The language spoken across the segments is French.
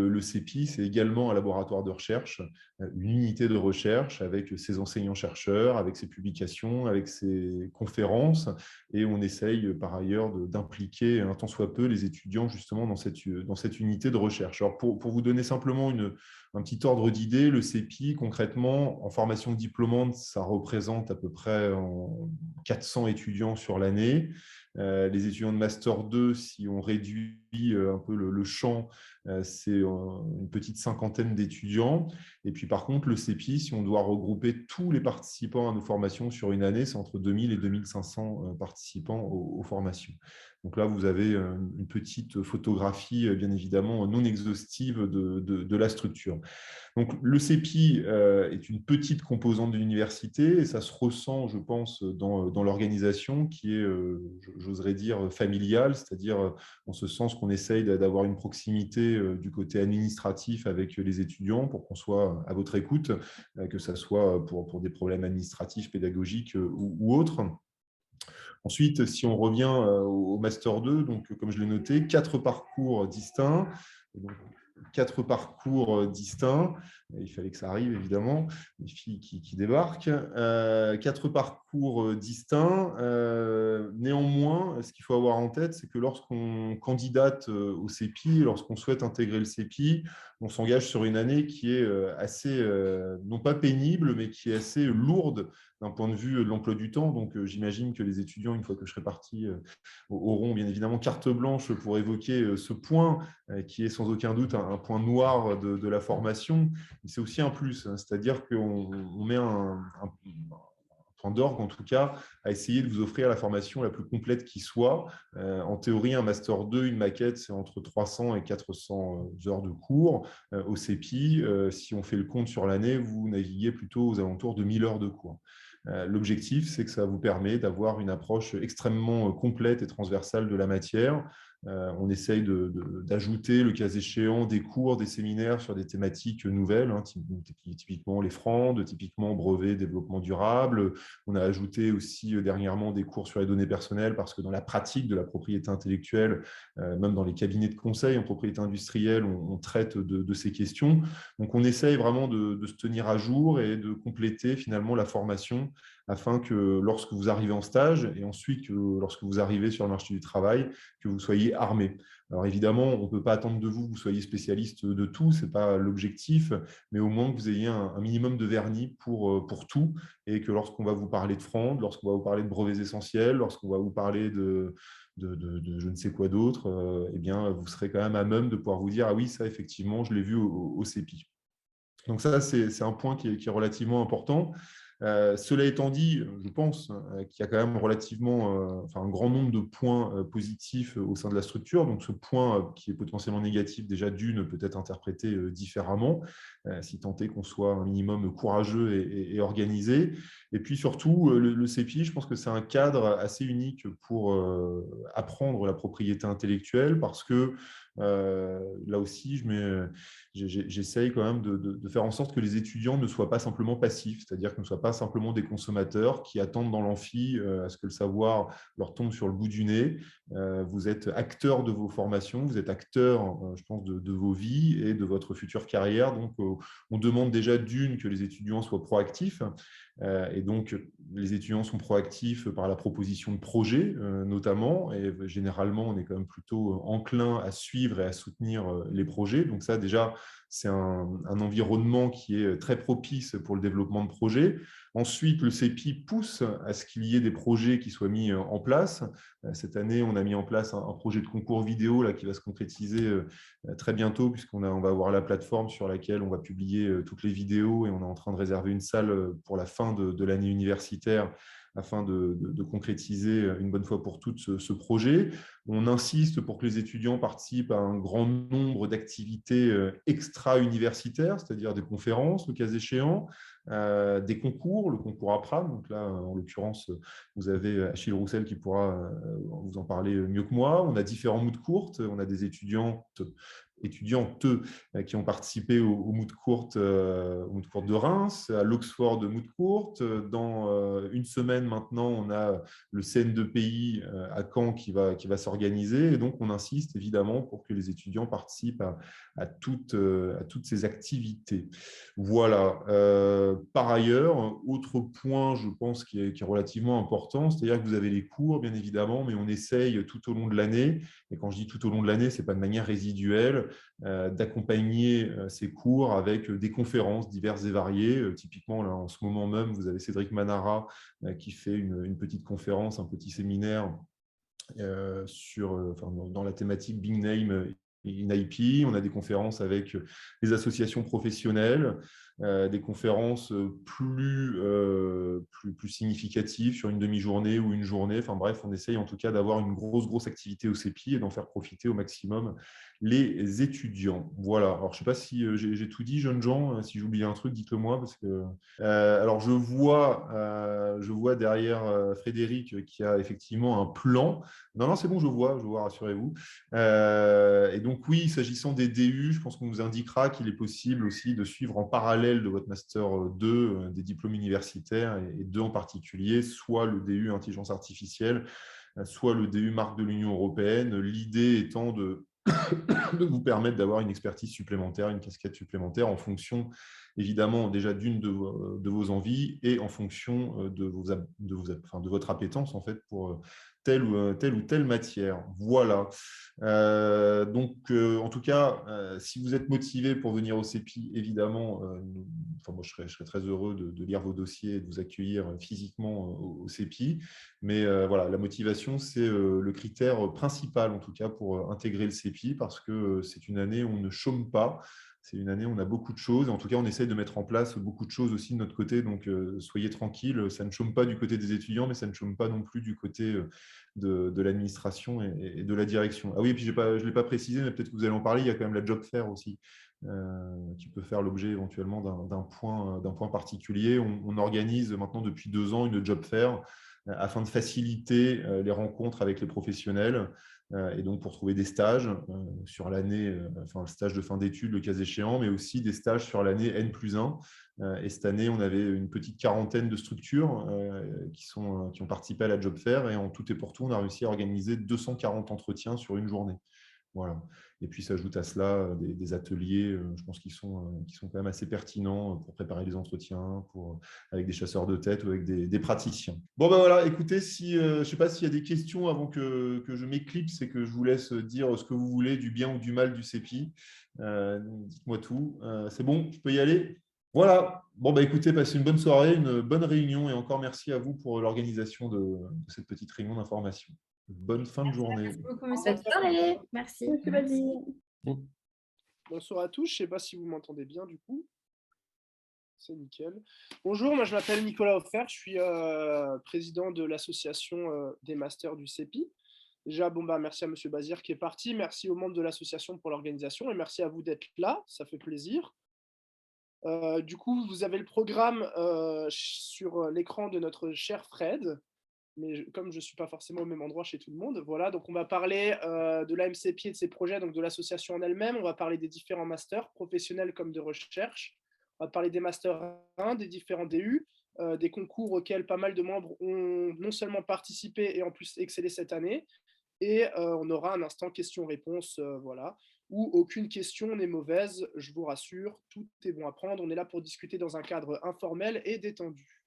le CEPI, c'est également un laboratoire de recherche, une unité de recherche avec ses enseignants-chercheurs, avec ses publications, avec ses conférences. Et on essaye par ailleurs d'impliquer un tant soit peu les étudiants justement dans cette unité de recherche. Alors pour vous donner simplement un petit ordre d'idée, le CEPI, concrètement, en formation diplômante, ça représente à peu près 400 étudiants sur l'année. Les étudiants de Master 2, si on réduit un peu le champ, c'est une petite cinquantaine d'étudiants. Et puis par contre, le CEPI, si on doit regrouper tous les participants à nos formations sur une année, c'est entre 2000 et 2500 participants aux formations. Donc là, vous avez une petite photographie, bien évidemment, non exhaustive de la structure. Donc, le CEPI est une petite composante de l'université et ça se ressent, je pense, dans l'organisation qui est, j'oserais dire, familiale, c'est-à-dire en ce sens qu'on essaye d'avoir une proximité du côté administratif avec les étudiants pour qu'on soit à votre écoute, que ce soit pour des problèmes administratifs, pédagogiques ou autres. Ensuite, si on revient au Master 2, donc, comme je l'ai noté, 4 parcours distincts. Donc, 4 parcours distincts. Il fallait que ça arrive, évidemment, les filles qui débarquent. 4 parcours distincts. Néanmoins, ce qu'il faut avoir en tête, c'est que lorsqu'on candidate au CEPI, lorsqu'on souhaite intégrer le CEPI, on s'engage sur une année qui est assez, non pas pénible, mais qui est assez lourde d'un point de vue de l'emploi du temps. Donc, j'imagine que les étudiants, une fois que je serai parti, auront bien évidemment carte blanche pour évoquer ce point qui est sans aucun doute un point noir de la formation. Mais c'est aussi un plus, hein, c'est-à-dire qu'on met un point d'orgue, en tout cas, à essayer de vous offrir la formation la plus complète qui soit. En théorie, un Master 2, une maquette, c'est entre 300 et 400 heures de cours. Au CEPI, si on fait le compte sur l'année, vous naviguez plutôt aux alentours de 1000 heures de cours. L'objectif, c'est que ça vous permet d'avoir une approche extrêmement complète et transversale de la matière. On essaye d'ajouter, le cas échéant, des cours, des séminaires sur des thématiques nouvelles, hein, typiquement les frondes, typiquement brevet, développement durable. On a ajouté aussi dernièrement des cours sur les données personnelles parce que dans la pratique de la propriété intellectuelle, même dans les cabinets de conseil en propriété industrielle, on traite de ces questions. Donc, on essaye vraiment de se tenir à jour et de compléter finalement la formation afin que lorsque vous arrivez en stage et ensuite que lorsque vous arrivez sur le marché du travail, que vous soyez armé. Alors évidemment, on ne peut pas attendre de vous que vous soyez spécialiste de tout, ce n'est pas l'objectif, mais au moins que vous ayez un minimum de vernis pour tout et que lorsqu'on va vous parler de fronde, lorsqu'on va vous parler de brevets essentiels, lorsqu'on va vous parler de je ne sais quoi d'autre, eh bien, vous serez quand même à même de pouvoir vous dire « Ah oui, ça, effectivement, je l'ai vu au CEPI ». Donc ça, c'est un point qui est relativement important. Cela étant dit, je pense qu'il y a quand même relativement un grand nombre de points positifs au sein de la structure. Donc ce point qui est potentiellement négatif, déjà d'une, peut être interprété différemment, si tant est qu'on soit un minimum courageux et organisé. Et puis surtout, le CEPI, je pense que c'est un cadre assez unique pour apprendre la propriété intellectuelle parce que là aussi, j'essaye quand même de faire en sorte que les étudiants ne soient pas simplement passifs, c'est-à-dire qu'ils ne soient pas simplement des consommateurs qui attendent dans l'amphi à ce que le savoir leur tombe sur le bout du nez. Vous êtes acteurs de vos formations, vous êtes acteurs, je pense, de vos vies et de votre future carrière. Donc, on demande déjà d'une que les étudiants soient proactifs. Et donc, les étudiants sont proactifs par la proposition de projets, notamment. Et généralement, on est quand même plutôt enclin à suivre et à soutenir les projets. Donc ça, déjà, c'est un environnement qui est très propice pour le développement de projets. Ensuite, le CEPI pousse à ce qu'il y ait des projets qui soient mis en place. Cette année, on a mis en place un projet de concours vidéo là, qui va se concrétiser très bientôt, on va avoir la plateforme sur laquelle on va publier toutes les vidéos et on est en train de réserver une salle pour la fin de l'année universitaire afin de concrétiser une bonne fois pour toutes ce projet. On insiste pour que les étudiants participent à un grand nombre d'activités extra-universitaires, c'est-à-dire des conférences, le cas échéant, des concours, le concours APRAM. Donc là, en l'occurrence, vous avez Achille Roussel qui pourra vous en parler mieux que moi. On a différents moods courtes, on a des étudiantes étudiantes qui ont participé au Moot Court de Reims, à l'Oxford Moot Court. Dans une semaine maintenant, on a le CN2PI à Caen qui va s'organiser. Et donc, on insiste évidemment pour que les étudiants participent à toutes ces activités. Voilà. Par ailleurs, autre point, je pense, qui est relativement important, c'est-à-dire que vous avez les cours, bien évidemment, mais on essaye tout au long de l'année, et quand je dis tout au long de l'année, ce n'est pas de manière résiduelle, d'accompagner ces cours avec des conférences diverses et variées. Typiquement, là, en ce moment même, vous avez Cédric Manara qui fait une petite conférence, un petit séminaire dans la thématique Big Name in IP. On a des conférences avec les associations professionnelles, des conférences plus significatives sur une demi-journée ou une journée. Enfin bref, on essaye en tout cas d'avoir une grosse activité au CEPI et d'en faire profiter au maximum les étudiants. Voilà. Alors, je ne sais pas si j'ai tout dit, jeunes gens. Si j'oublie un truc, dites-le moi. Parce que, alors, je vois derrière Frédéric qui a effectivement un plan. Non, c'est bon, je vois, rassurez-vous. Et donc, oui, s'agissant des DU, je pense qu'on nous indiquera qu'il est possible aussi de suivre en parallèle de votre Master 2 des diplômes universitaires, et deux en particulier, soit le DU Intelligence artificielle, soit le DU Marque de l'Union européenne. L'idée étant de vous permettre d'avoir une expertise supplémentaire, une casquette supplémentaire en fonction, évidemment, déjà d'une de vos envies et en fonction de votre appétence, en fait, pour telle ou telle matière. Voilà. Donc, en tout cas, si vous êtes motivé pour venir au CEPI, évidemment, moi, je serais très heureux de lire vos dossiers et de vous accueillir physiquement au CEPI. Mais voilà, la motivation, c'est le critère principal, en tout cas, pour intégrer le CEPI, parce que c'est une année où on ne chôme pas. C'est une année où on a beaucoup de choses. En tout cas, on essaye de mettre en place beaucoup de choses aussi de notre côté. Donc, soyez tranquilles. Ça ne chôme pas du côté des étudiants, mais ça ne chôme pas non plus du côté de l'administration et de la direction. Ah oui, et puis je ne l'ai pas précisé, mais peut-être que vous allez en parler. Il y a quand même la job fair aussi, qui peut faire l'objet éventuellement d'un point particulier. On organise maintenant depuis 2 ans une job fair afin de faciliter les rencontres avec les professionnels et donc pour trouver des stages sur l'année, le stage de fin d'études, le cas échéant, mais aussi des stages sur l'année N+1. Et cette année, on avait une petite quarantaine de structures qui ont participé à la job fair, et en tout et pour tout, on a réussi à organiser 240 entretiens sur une journée. Voilà. Et puis s'ajoute à cela des ateliers, je pense, qui sont quand même assez pertinents pour préparer les entretiens, avec des chasseurs de tête ou avec des praticiens. Bon, ben voilà, écoutez, je ne sais pas s'il y a des questions avant que je m'éclipse et que je vous laisse dire ce que vous voulez, du bien ou du mal du CEPI. Dites-moi tout. C'est bon, je peux y aller? Voilà. Bon, bah écoutez, passez une bonne soirée, une bonne réunion, et encore merci à vous pour l'organisation de cette petite réunion d'information. Bonne fin de journée. Merci beaucoup, monsieur. Bonne soirée. Merci. Monsieur Bazir. Bonsoir à tous, je ne sais pas si vous m'entendez bien du coup. C'est nickel. Bonjour, moi je m'appelle Nicolas Offert, je suis président de l'association des masters du CEPI. Déjà, merci à monsieur Bazir qui est parti, merci aux membres de l'association pour l'organisation et merci à vous d'être là, ça fait plaisir. Du coup, vous avez le programme sur l'écran de notre cher Fred, mais comme je ne suis pas forcément au même endroit chez tout le monde, voilà, donc on va parler de l'AMCPI et de ses projets, donc de l'association en elle-même, on va parler des différents masters, professionnels comme de recherche, on va parler des masters 1, des différents DU, des concours auxquels pas mal de membres ont non seulement participé et en plus excellé cette année, et on aura un instant questions-réponses, voilà, où aucune question n'est mauvaise, je vous rassure, tout est bon à prendre, on est là pour discuter dans un cadre informel et détendu.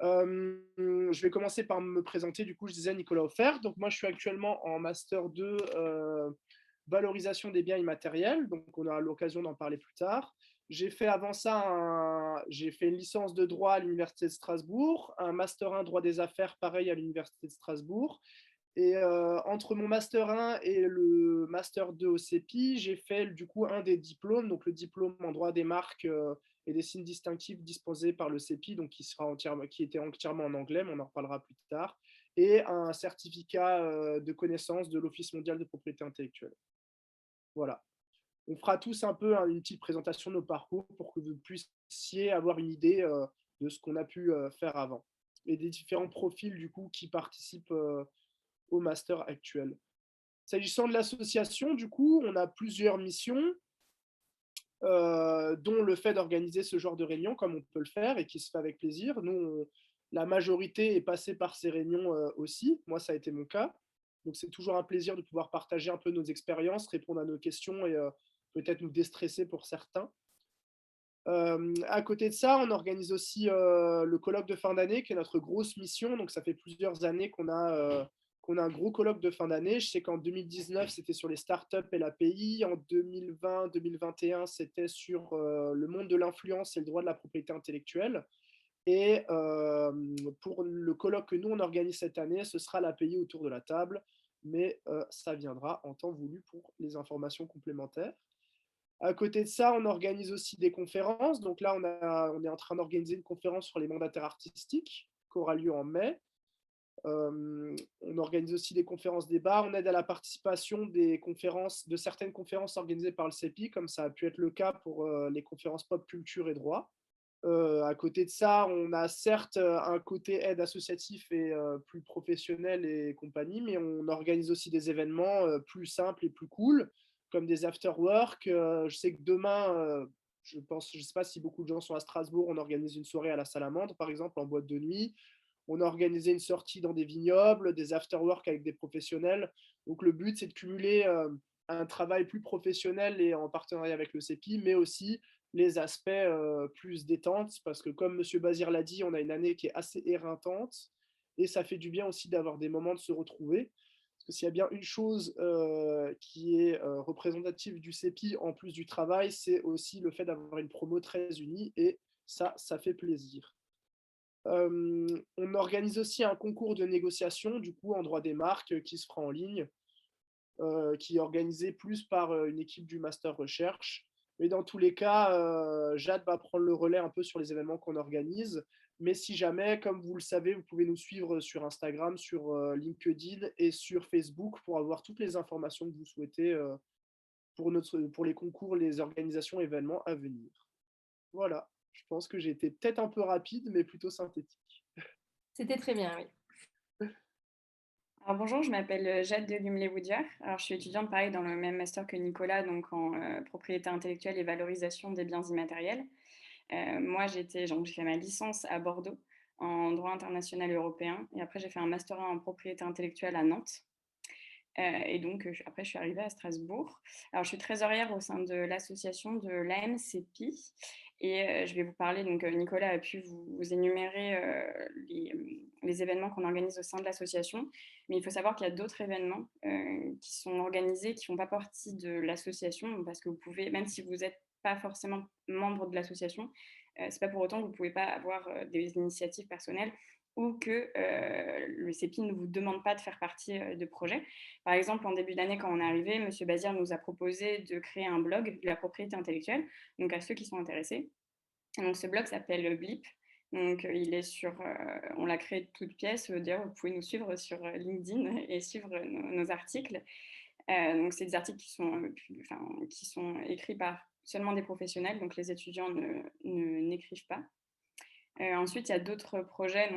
Je vais commencer par me présenter, du coup je disais Nicolas Offert, donc moi je suis actuellement en Master 2 valorisation des biens immatériels, donc on aura l'occasion d'en parler plus tard. J'ai fait avant ça, j'ai fait une licence de droit à l'Université de Strasbourg, un Master 1 droit des affaires pareil à l'Université de Strasbourg, et entre mon Master 1 et le Master 2 au CEPI, j'ai fait du coup un des diplômes, donc le diplôme en droit des marques et des signes distinctifs disposés par le CEPI, donc qui était entièrement en anglais, mais on en reparlera plus tard, et un certificat de connaissance de l'Office mondial de propriété intellectuelle. Voilà. On fera tous un peu une petite présentation de nos parcours pour que vous puissiez avoir une idée de ce qu'on a pu faire avant et des différents profils du coup qui participent au master actuel. S'agissant de l'association, du coup, on a plusieurs missions, dont le fait d'organiser ce genre de réunion, comme on peut le faire et qui se fait avec plaisir. Nous, la majorité est passée par ces réunions aussi. Moi, ça a été mon cas. Donc, c'est toujours un plaisir de pouvoir partager un peu nos expériences, répondre à nos questions et peut-être nous déstresser pour certains. À côté de ça, on organise aussi le colloque de fin d'année, qui est notre grosse mission. Donc, ça fait plusieurs années qu'on a un gros colloque de fin d'année. Je sais qu'en 2019, c'était sur les startups et l'API. En 2020-2021, c'était sur le monde de l'influence et le droit de la propriété intellectuelle. Et pour le colloque que nous, on organise cette année, ce sera l'API autour de la table. Mais ça viendra en temps voulu pour les informations complémentaires. À côté de ça, on organise aussi des conférences. Donc là, on est en train d'organiser une conférence sur les mandataires artistiques qui aura lieu en mai. On organise aussi des conférences débats. On aide à la participation de certaines conférences organisées par le CEPI, comme ça a pu être le cas pour les conférences pop, culture et droit. À côté de ça, on a certes un côté aide associatif et plus professionnel et compagnie, mais on organise aussi des événements plus simples et plus cool, comme des after-work. Je sais que demain, je ne sais pas si beaucoup de gens sont à Strasbourg, on organise une soirée à la Salamandre, par exemple, en boîte de nuit. On a organisé une sortie dans des vignobles, des after-work avec des professionnels. Donc le but, c'est de cumuler un travail plus professionnel et en partenariat avec le CEPI, mais aussi les aspects plus détente, parce que comme M. Bazir l'a dit, on a une année qui est assez éreintante, et ça fait du bien aussi d'avoir des moments de se retrouver. Parce que s'il y a bien une chose qui est représentative du CEPI, en plus du travail, c'est aussi le fait d'avoir une promo très unie, et ça fait plaisir. On organise aussi un concours de négociation, du coup, en droit des marques, qui se fera en ligne, qui est organisé plus par une équipe du Master Recherche. Mais dans tous les cas, Jade va prendre le relais un peu sur les événements qu'on organise. Mais si jamais, comme vous le savez, vous pouvez nous suivre sur Instagram, sur LinkedIn et sur Facebook pour avoir toutes les informations que vous souhaitez pour les concours, les organisations, événements à venir. Voilà, je pense que j'ai été peut-être un peu rapide, mais plutôt synthétique. C'était très bien, oui. Alors bonjour, je m'appelle Jade de Gumlé-Woudière. Alors je suis étudiante pareil dans le même master que Nicolas, donc en propriété intellectuelle et valorisation des biens immatériels. Moi j'ai fait ma licence à Bordeaux en droit international et européen, et après j'ai fait un master 1 en propriété intellectuelle à Nantes. Et donc après je suis arrivée à Strasbourg. Alors je suis trésorière au sein de l'association de l'AMCPI. Et je vais vous parler, donc Nicolas a pu vous énumérer les événements qu'on organise au sein de l'association, mais il faut savoir qu'il y a d'autres événements qui sont organisés, qui ne font pas partie de l'association, parce que vous pouvez, même si vous n'êtes pas forcément membre de l'association, c'est pas pour autant que vous ne pouvez pas avoir des initiatives personnelles ou que le CEPI ne vous demande pas de faire partie de projets. Par exemple, en début d'année, quand on est arrivé, M. Bazir nous a proposé de créer un blog de la propriété intellectuelle, donc à ceux qui sont intéressés. Donc, ce blog s'appelle Blip. Donc, il est on l'a créé de toutes pièces. D'ailleurs, vous pouvez nous suivre sur LinkedIn et suivre nos articles. Donc, c'est des articles qui sont écrits par seulement des professionnels, donc les étudiants n'écrivent pas. Ensuite, il y a d'autres projets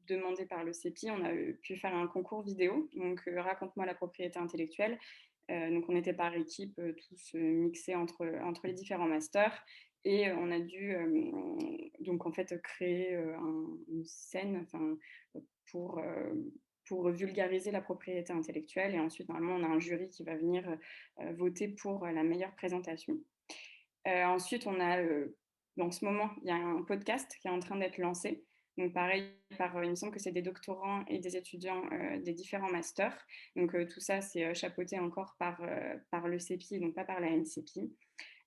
demandés par le CEPI. On a pu faire un concours vidéo, donc Raconte-moi la propriété intellectuelle. Donc, on était par équipe, tous mixés entre les différents masters. Et on a dû donc en fait créer une scène pour vulgariser la propriété intellectuelle. Et ensuite, normalement, on a un jury qui va venir voter pour la meilleure présentation. Ensuite, on a en ce moment, il y a un podcast qui est en train d'être lancé. Donc pareil, il me semble que c'est des doctorants et des étudiants des différents masters. Donc tout ça, c'est chapeauté encore par le CEPI, donc pas par la NCPI.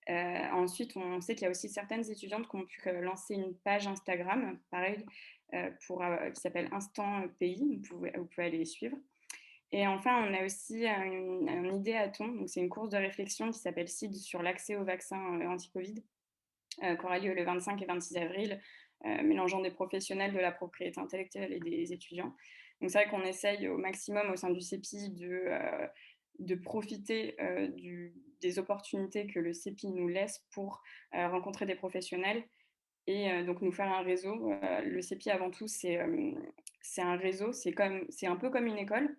Ensuite, on sait qu'il y a aussi certaines étudiantes qui ont pu lancer une page Instagram, pareil, qui s'appelle Instant Pays. Vous pouvez aller les suivre. Et enfin, on a aussi un idéathon, donc c'est une course de réflexion qui s'appelle CID sur l'accès au vaccin anti-Covid, qui aura lieu le 25 et 26 avril, mélangeant des professionnels de la propriété intellectuelle et des étudiants. Donc c'est vrai qu'on essaye au maximum au sein du CEPI de profiter des opportunités que le CEPI nous laisse pour rencontrer des professionnels et donc nous faire un réseau. Le CEPI, avant tout, c'est un réseau, c'est un peu comme une école.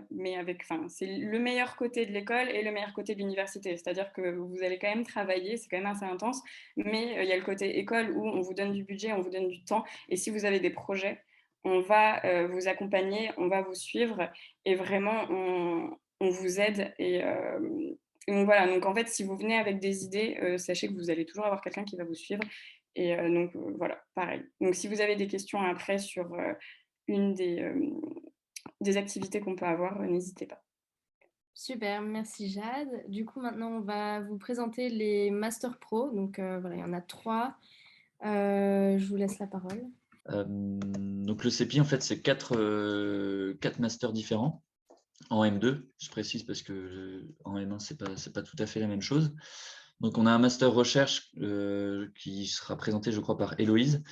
mais c'est le meilleur côté de l'école et le meilleur côté de l'université. C'est-à-dire que vous allez quand même travailler, c'est quand même assez intense, mais il y a le côté école où on vous donne du budget, on vous donne du temps, et si vous avez des projets, on va vous accompagner, on va vous suivre, et vraiment, on vous aide. Et donc voilà, donc en fait, si vous venez avec des idées, sachez que vous allez toujours avoir quelqu'un qui va vous suivre. Et donc voilà, pareil. Donc si vous avez des questions après sur une des activités qu'on peut avoir, n'hésitez pas. Super, merci Jade. Du coup, maintenant, on va vous présenter les Master Pro. Donc voilà, il y en a 3. Je vous laisse la parole. Donc le CEPI, en fait, c'est 4 masters différents en M2. Je précise parce que en M1, c'est pas tout à fait la même chose. Donc on a un master recherche qui sera présenté, je crois, par Héloïse,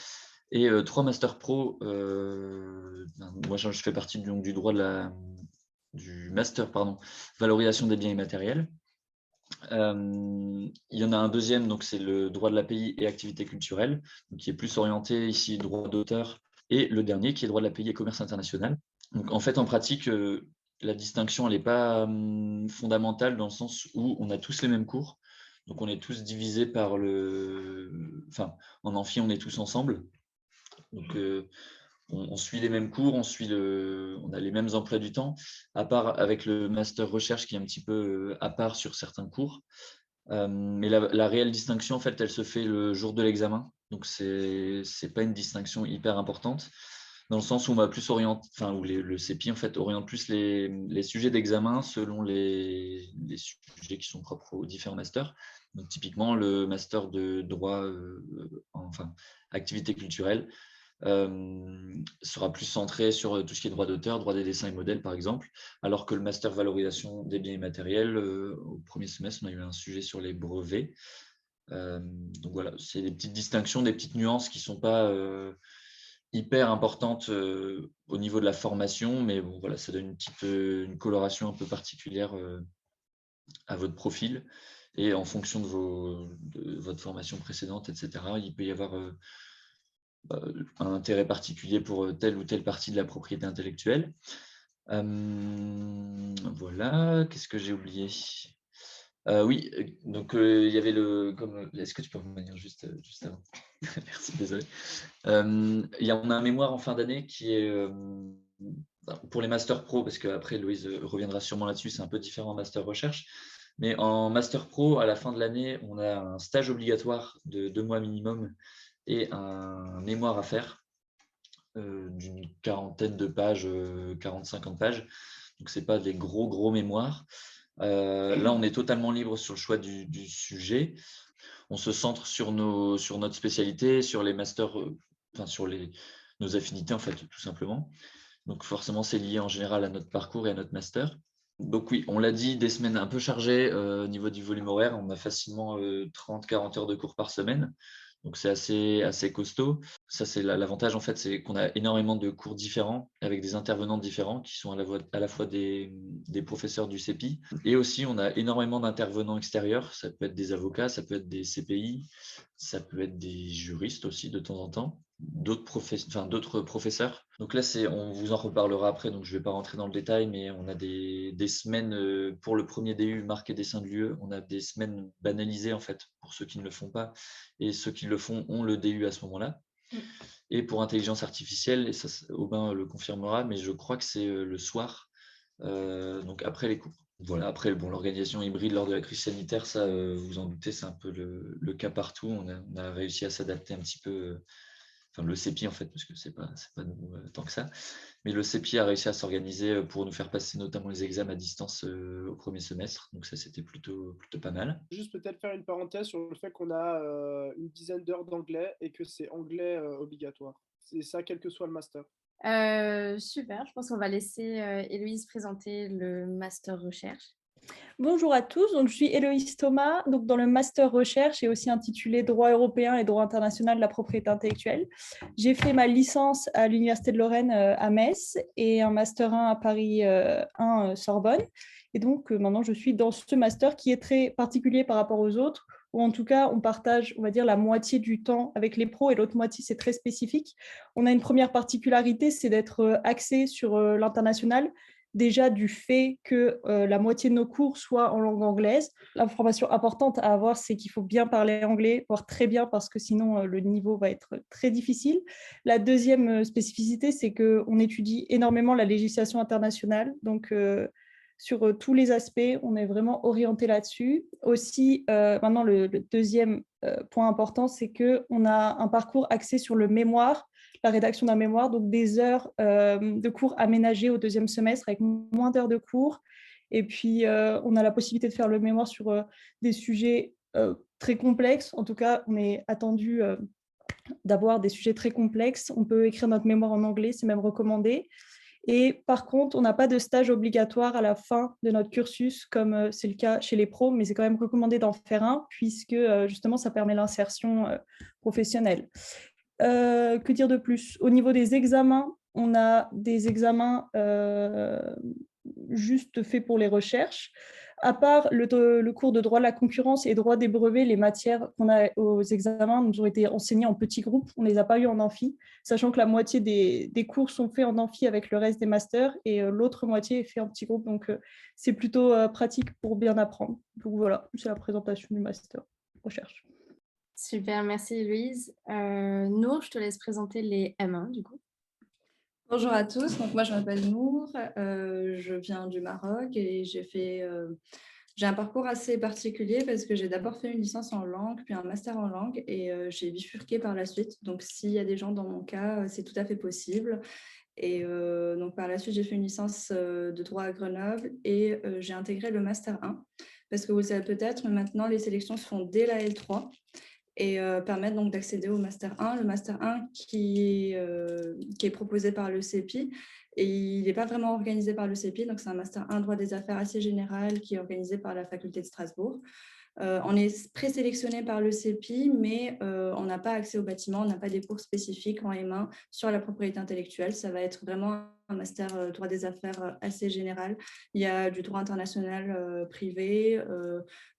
et 3 masters pro. Moi, je fais partie du droit du master, valorisation des biens immatériels. Il y en a un deuxième, donc c'est le droit de l'API et activité culturelle, qui est plus orienté ici droit d'auteur, et le dernier qui est droit de l'API et commerce international. Donc en fait, en pratique, la distinction elle n'est pas fondamentale dans le sens où on a tous les mêmes cours, donc on est tous divisés par en amphi, on est tous ensemble. Donc on suit les mêmes cours, on a les mêmes emplois du temps, à part avec le master recherche qui est un petit peu à part sur certains cours. Mais la réelle distinction, en fait, elle se fait le jour de l'examen. Donc, ce n'est pas une distinction hyper importante, dans le sens où on va plus orienter, où le CEPI en fait, oriente plus les sujets d'examen selon les sujets qui sont propres aux différents masters. Donc, typiquement, le master de droit, activité culturelle, sera plus centré sur tout ce qui est droit d'auteur, droit des dessins et modèles par exemple, alors que le master valorisation des biens immatériels, au premier semestre, on a eu un sujet sur les brevets. Donc voilà, c'est des petites distinctions, des petites nuances qui ne sont pas hyper importantes au niveau de la formation, mais bon, voilà, ça donne une coloration un peu particulière à votre profil, et en fonction de votre formation précédente, etc., il peut y avoir un intérêt particulier pour telle ou telle partie de la propriété intellectuelle. Voilà, qu'est-ce que j'ai oublié? Oui, donc il y avait est-ce que tu peux revenir juste avant? Merci, désolé. On a un mémoire en fin d'année qui est pour les Master Pro, parce qu'après Louise reviendra sûrement là-dessus, c'est un peu différent en Master Recherche. Mais en Master Pro, à la fin de l'année, on a un stage obligatoire de 2 mois minimum et un mémoire à faire d'une quarantaine de pages, 40-50 pages. Donc, ce n'est pas des gros mémoires. Là, on est totalement libre sur le choix du sujet. On se centre sur notre spécialité, sur les masters, sur nos affinités, en fait, tout simplement. Donc, forcément, c'est lié en général à notre parcours et à notre master. Donc oui, on l'a dit, des semaines un peu chargées au niveau du volume horaire. On a facilement 30-40 heures de cours par semaine. Donc c'est assez costaud. Ça, c'est l'avantage, en fait, c'est qu'on a énormément de cours différents avec des intervenants différents qui sont à la fois des professeurs du CEPI. Et aussi, on a énormément d'intervenants extérieurs. Ça peut être des avocats, ça peut être des CPI, ça peut être des juristes aussi de temps en temps, d'autres professeurs. Donc là, on vous en reparlera après, donc je ne vais pas rentrer dans le détail, mais on a des semaines pour le premier DU marqué dessin de l'UE, on a des semaines banalisées en fait pour ceux qui ne le font pas, et ceux qui le font ont le DU à ce moment-là. Et pour intelligence artificielle, et ça, Aubin le confirmera, mais je crois que c'est le soir, donc après les cours. Voilà, après, l'organisation hybride lors de la crise sanitaire, ça, vous en doutez, c'est un peu le cas partout. On a réussi à s'adapter un petit peu, le CEPI en fait, parce que c'est pas nous tant que ça, mais le CEPI a réussi à s'organiser pour nous faire passer notamment les examens à distance au premier semestre, donc ça c'était plutôt pas mal. Juste peut-être faire une parenthèse sur le fait qu'on a une dizaine d'heures d'anglais et que c'est anglais obligatoire. C'est ça, quel que soit le master. Super, je pense qu'on va laisser Héloïse présenter le master recherche. Bonjour à tous, donc je suis Héloïse Thomas, donc dans le master recherche et aussi intitulé droit européen et droit international de la propriété intellectuelle. J'ai fait ma licence à l'Université de Lorraine à Metz et un master 1 à Paris 1 Sorbonne. Et donc maintenant je suis dans ce master qui est très particulier par rapport aux autres, où en tout cas on partage, on va dire, la moitié du temps avec les pros et l'autre moitié c'est très spécifique. On a une première particularité, c'est d'être axé sur l'international, déjà du fait que la moitié de nos cours soient en langue anglaise. L'information importante à avoir, c'est qu'il faut bien parler anglais, voire très bien, parce que sinon le niveau va être très difficile. La deuxième spécificité, c'est qu'on étudie énormément la législation internationale, donc sur tous les aspects, on est vraiment orienté là-dessus. Aussi, maintenant, le deuxième point important, c'est qu'on a un parcours axé sur le mémoire, la rédaction d'un mémoire, donc des heures de cours aménagées au deuxième semestre avec moins d'heures de cours. Et puis, on a la possibilité de faire le mémoire sur des sujets très complexes. En tout cas, on est attendu d'avoir des sujets très complexes. On peut écrire notre mémoire en anglais, c'est même recommandé. Et par contre, on n'a pas de stage obligatoire à la fin de notre cursus, comme c'est le cas chez les pros, mais c'est quand même recommandé d'en faire un, puisque justement, ça permet l'insertion professionnelle. Que dire de plus? Au niveau des examens, on a des examens juste faits pour les recherches. À part le cours de droit de la concurrence et droit des brevets, les matières qu'on a aux examens nous ont été enseignées en petits groupes. On ne les a pas eu en amphi, sachant que la moitié des cours sont faits en amphi avec le reste des masters et l'autre moitié est fait en petits groupes. Donc, c'est plutôt pratique pour bien apprendre. Donc voilà, c'est la présentation du master recherche. Super, merci Héloïse. Nour, je te laisse présenter les M1 du coup. Bonjour à tous, donc moi je m'appelle Nour, je viens du Maroc et j'ai un parcours assez particulier parce que j'ai d'abord fait une licence en langue, puis un master en langue et j'ai bifurqué par la suite. Donc s'il y a des gens dans mon cas, c'est tout à fait possible. Et donc par la suite, j'ai fait une licence de droit à Grenoble et j'ai intégré le master 1 parce que vous le savez peut-être, mais maintenant les sélections se font dès la L3 et permettent donc d'accéder au Master 1. Le Master 1 qui est proposé par le CEPI, et il n'est pas vraiment organisé par le CEPI, donc c'est un Master 1 droit des affaires assez général qui est organisé par la faculté de Strasbourg. On est présélectionné par le CEPI, mais on n'a pas accès au bâtiment, on n'a pas des cours spécifiques en M1 sur la propriété intellectuelle. Ça va être vraiment un master droit des affaires assez général. Il y a du droit international privé,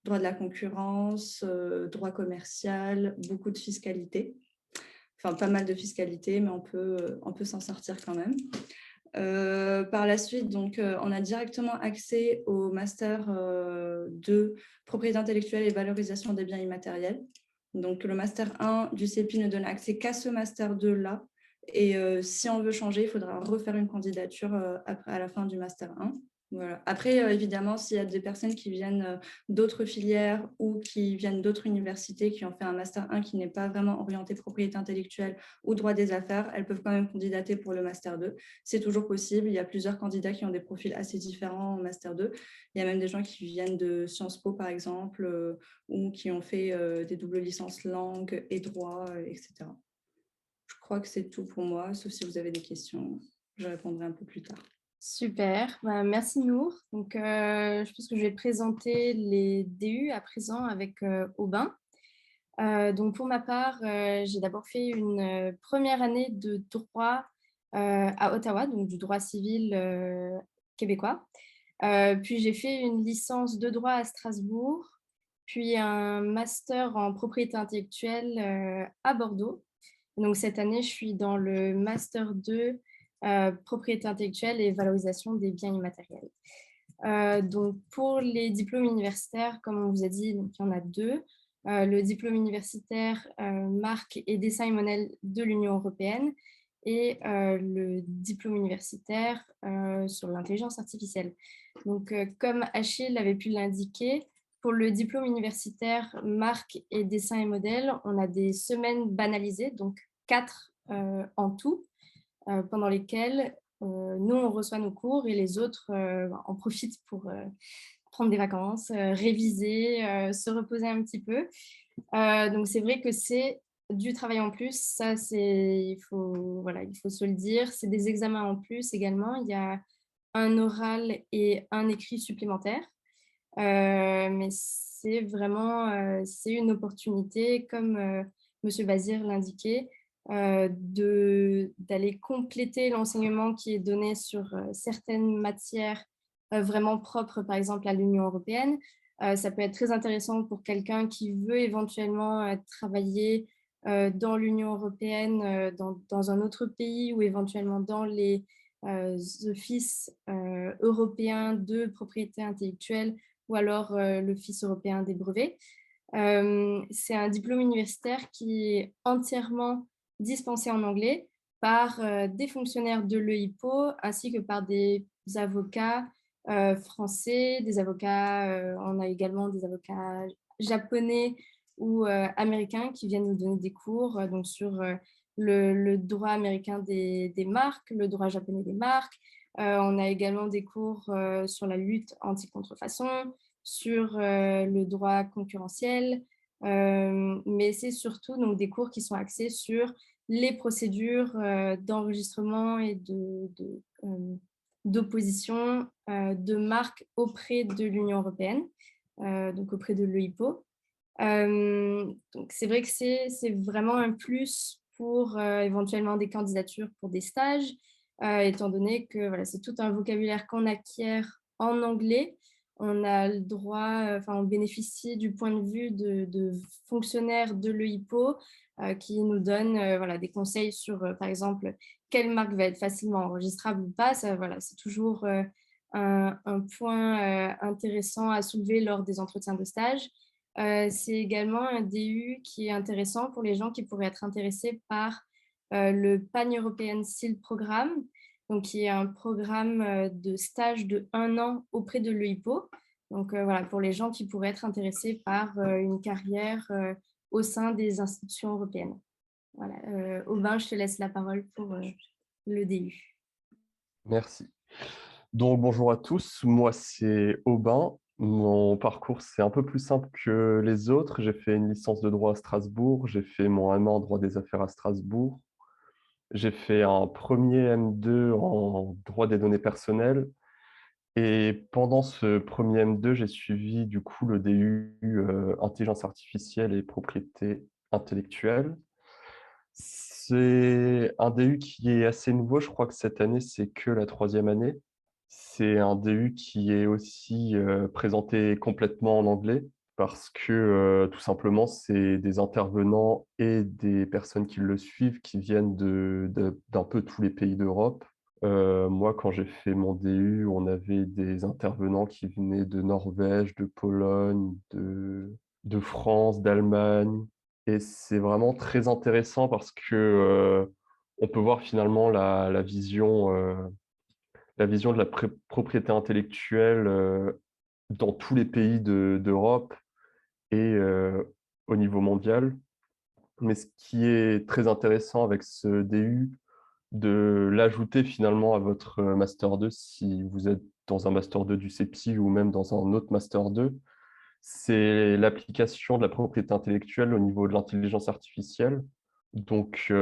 droit de la concurrence, droit commercial, beaucoup de fiscalité. Enfin, pas mal de fiscalité, mais on peut s'en sortir quand même. Par la suite, donc, on a directement accès au master de propriété intellectuelle et valorisation des biens immatériels. Donc, le master 1 du CEPI ne donne accès qu'à ce master 2-là. Et si on veut changer, il faudra refaire une candidature à la fin du master 1. Voilà. Après, évidemment, s'il y a des personnes qui viennent d'autres filières ou qui viennent d'autres universités qui ont fait un master 1 qui n'est pas vraiment orienté propriété intellectuelle ou droit des affaires, elles peuvent quand même candidater pour le master 2. C'est toujours possible. Il y a plusieurs candidats qui ont des profils assez différents en master 2. Il y a même des gens qui viennent de Sciences Po, par exemple, ou qui ont fait des doubles licences langue et droit, etc. Je crois que c'est tout pour moi, sauf si vous avez des questions. Je répondrai un peu plus tard. Super, merci Nour. Donc, je pense que je vais présenter les DU à présent avec Aubin. Donc, pour ma part, j'ai d'abord fait une première année de droit à Ottawa, donc du droit civil québécois. Puis, j'ai fait une licence de droit à Strasbourg, puis un master en propriété intellectuelle à Bordeaux. Donc, cette année, je suis dans le master 2 propriété intellectuelle et valorisation des biens immatériels. Donc, pour les diplômes universitaires, comme on vous a dit, donc, il y en a deux. Le diplôme universitaire marque et dessin et modèle de l'Union européenne et le diplôme universitaire sur l'intelligence artificielle. Donc, comme Achille avait pu l'indiquer, pour le diplôme universitaire marque et dessin et modèle, on a des semaines banalisées, donc 4 en tout, pendant lesquelles nous, on reçoit nos cours et les autres en profitent pour prendre des vacances, réviser, se reposer un petit peu. Donc, c'est vrai que c'est du travail en plus. Ça, il faut se le dire. C'est des examens en plus également. Il y a un oral et un écrit supplémentaire. Mais c'est vraiment c'est une opportunité, comme Monsieur Bazir l'indiquait, d'aller compléter l'enseignement qui est donné sur certaines matières vraiment propres, par exemple, à l'Union européenne. Ça peut être très intéressant pour quelqu'un qui veut éventuellement travailler dans l'Union européenne, dans un autre pays ou éventuellement dans les office européen de propriété intellectuelle ou alors l'Office européen des brevets. C'est un diplôme universitaire qui est entièrement dispensé en anglais par des fonctionnaires de l'EIPO ainsi que par des avocats français, des avocats, on a également des avocats japonais ou américains qui viennent nous donner des cours donc sur le droit américain des marques, le droit japonais des marques. On a également des cours sur la lutte anti-contrefaçon, sur le droit concurrentiel, mais c'est surtout donc, des cours qui sont axés sur les procédures d'enregistrement et d'opposition de marques auprès de l'Union européenne, donc auprès de l'EIPO. Donc c'est vrai que c'est vraiment un plus pour éventuellement des candidatures pour des stages, étant donné que voilà, c'est tout un vocabulaire qu'on acquiert en anglais. On a le droit, on bénéficie du point de vue de fonctionnaires de l'EIPO qui nous donnent voilà, des conseils sur, par exemple, quelle marque va être facilement enregistrable ou pas. Ça, voilà, c'est toujours un point intéressant à soulever lors des entretiens de stage. C'est également un DU qui est intéressant pour les gens qui pourraient être intéressés par le Pan-European SEAL Programme, donc qui est un programme de stage de 1 an auprès de l'EIPO. Donc voilà, pour les gens qui pourraient être intéressés par une carrière au sein des institutions européennes. Voilà. Aubin, je te laisse la parole pour le DU. Merci. Donc bonjour à tous, moi c'est Aubin. Mon parcours c'est un peu plus simple que les autres. J'ai fait une licence de droit à Strasbourg, j'ai fait mon M1 en droit des affaires à Strasbourg. J'ai fait un premier M2 en droit des données personnelles. Et pendant ce premier M2, j'ai suivi du coup le DU intelligence artificielle et propriété intellectuelle. C'est un DU qui est assez nouveau, je crois que cette année, c'est que la 3e année. C'est un DU qui est aussi présenté complètement en anglais parce que tout simplement, c'est des intervenants et des personnes qui le suivent qui viennent d'un peu tous les pays d'Europe. Moi, quand j'ai fait mon DU, on avait des intervenants qui venaient de Norvège, de Pologne, de France, d'Allemagne. Et c'est vraiment très intéressant parce que on peut voir finalement la vision de la propriété intellectuelle dans tous les pays d'Europe et au niveau mondial. Mais ce qui est très intéressant avec ce DU, de l'ajouter finalement à votre Master 2 si vous êtes dans un Master 2 du CEPI ou même dans un autre Master 2, c'est l'application de la propriété intellectuelle au niveau de l'intelligence artificielle. Donc,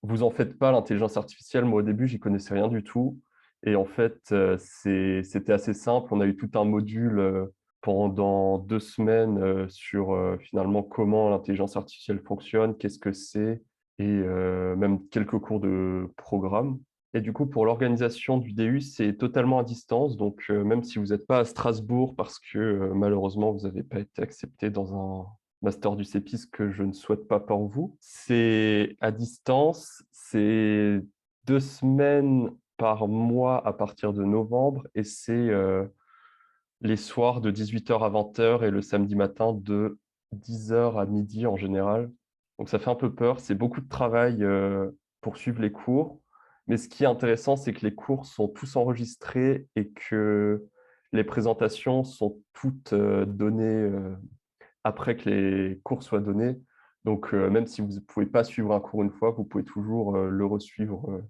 vous en faites pas, l'intelligence artificielle. Moi, au début, j'y connaissais rien du tout. Et en fait, c'était assez simple. On a eu tout un module pendant 2 semaines sur finalement comment l'intelligence artificielle fonctionne, qu'est-ce que c'est, et même quelques cours de programme. Et du coup, pour l'organisation du DU, c'est totalement à distance. Donc, même si vous n'êtes pas à Strasbourg parce que malheureusement, vous n'avez pas été accepté dans un master du CEPI, ce que je ne souhaite pas pour vous, c'est à distance. C'est 2 semaines par mois à partir de novembre et c'est les soirs de 18h à 20h et le samedi matin de 10h à midi en général. Donc, ça fait un peu peur. C'est beaucoup de travail pour suivre les cours. Mais ce qui est intéressant, c'est que les cours sont tous enregistrés et que les présentations sont toutes données après que les cours soient donnés. Donc, même si vous ne pouvez pas suivre un cours une fois, vous pouvez toujours le resuivre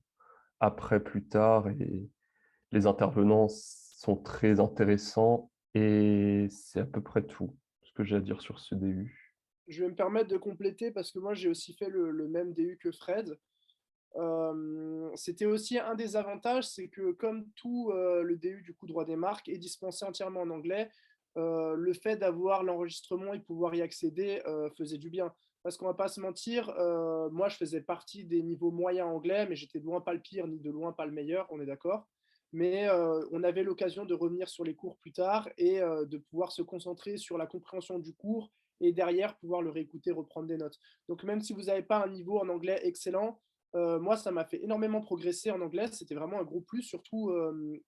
après, plus tard. Et les intervenants sont très intéressants et c'est à peu près tout ce que j'ai à dire sur ce DU. Je vais me permettre de compléter parce que moi j'ai aussi fait le même DU que Fred. C'était aussi un des avantages, c'est que comme tout le DU du coup droit des marques est dispensé entièrement en anglais, le fait d'avoir l'enregistrement et pouvoir y accéder faisait du bien. Parce qu'on va pas se mentir, moi je faisais partie des niveaux moyens anglais, mais j'étais de loin pas le pire ni de loin pas le meilleur, on est d'accord. Mais on avait l'occasion de revenir sur les cours plus tard et de pouvoir se concentrer sur la compréhension du cours et derrière pouvoir le réécouter, reprendre des notes. Donc même si vous n'avez pas un niveau en anglais excellent, Moi, ça m'a fait énormément progresser en anglais. C'était vraiment un gros plus, surtout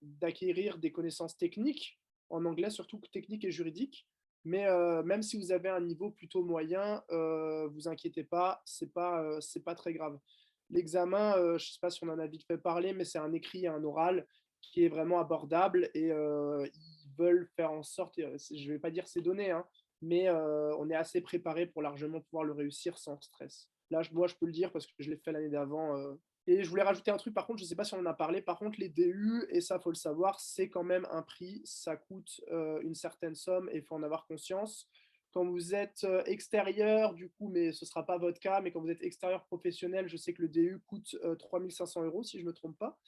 d'acquérir des connaissances techniques en anglais, surtout techniques et juridiques. Mais même si vous avez un niveau plutôt moyen, vous inquiétez pas, c'est pas très grave. L'examen, je ne sais pas si on en a vite fait parler, mais c'est un écrit et un oral qui est vraiment abordable et ils veulent faire en sorte, je ne vais pas dire c'est donné, hein, mais on est assez préparé pour largement pouvoir le réussir sans stress. Là, moi, je peux le dire parce que je l'ai fait l'année d'avant. Et je voulais rajouter un truc, par contre, je ne sais pas si on en a parlé, par contre, les DU, et ça, il faut le savoir, c'est quand même un prix, ça coûte une certaine somme et il faut en avoir conscience. Quand vous êtes extérieur, du coup, mais ce ne sera pas votre cas, mais quand vous êtes extérieur professionnel, je sais que le DU coûte 3 500 € si je ne me trompe pas.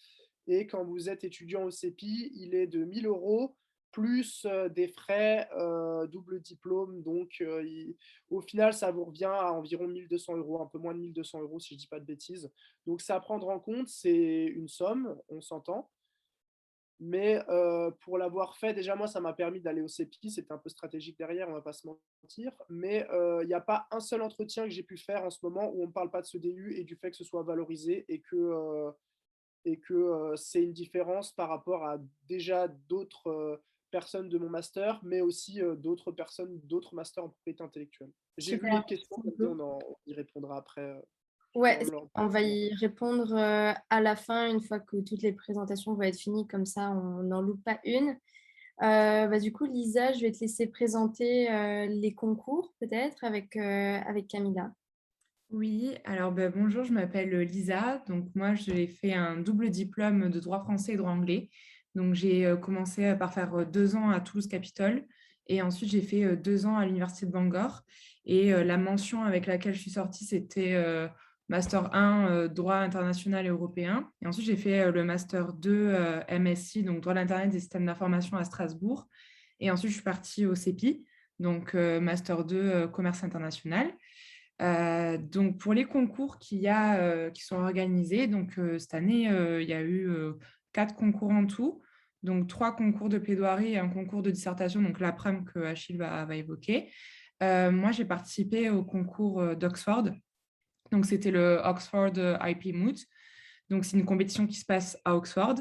Et quand vous êtes étudiant au CEPI, il est de 1 000 € plus des frais double diplôme. Donc, au final, ça vous revient à environ 1 200 €, un peu moins de 1 200 € si je ne dis pas de bêtises. Donc, ça à prendre en compte, c'est une somme, on s'entend. Mais pour l'avoir fait, déjà, moi, ça m'a permis d'aller au CEPI. C'était un peu stratégique derrière, on ne va pas se mentir. Mais il n'y a pas un seul entretien que j'ai pu faire en ce moment où on ne parle pas de ce DU et du fait que ce soit valorisé et que c'est une différence par rapport à déjà d'autres personnes de mon master, mais aussi d'autres personnes, d'autres masters en propriété intellectuelle. J'ai vu les Super. questions, on y répondra après. Ouais, on va y répondre à la fin, une fois que toutes les présentations vont être finies, comme ça on n'en loupe pas une. Du coup, Lisa, je vais te laisser présenter les concours, peut-être, avec Camilla. Oui, alors bonjour, je m'appelle Lisa. Donc moi, j'ai fait un double diplôme de droit français et droit anglais. Donc j'ai commencé par faire 2 ans à Toulouse Capitole et ensuite j'ai fait 2 ans à l'Université de Bangor. Et la mention avec laquelle je suis sortie, c'était Master 1 droit international et européen. Et ensuite j'ai fait le Master 2 MSI, donc droit de l'Internet et des systèmes d'information à Strasbourg. Et ensuite je suis partie au CEPI, donc Master 2 commerce international. Donc pour les concours qui sont organisés, donc cette année, il y a eu 4 concours en tout, donc 3 concours de plaidoirie et un concours de dissertation, donc l'après-midi que Achille va évoquer. Moi, j'ai participé au concours d'Oxford, donc c'était le Oxford IP Moot, donc c'est une compétition qui se passe à Oxford.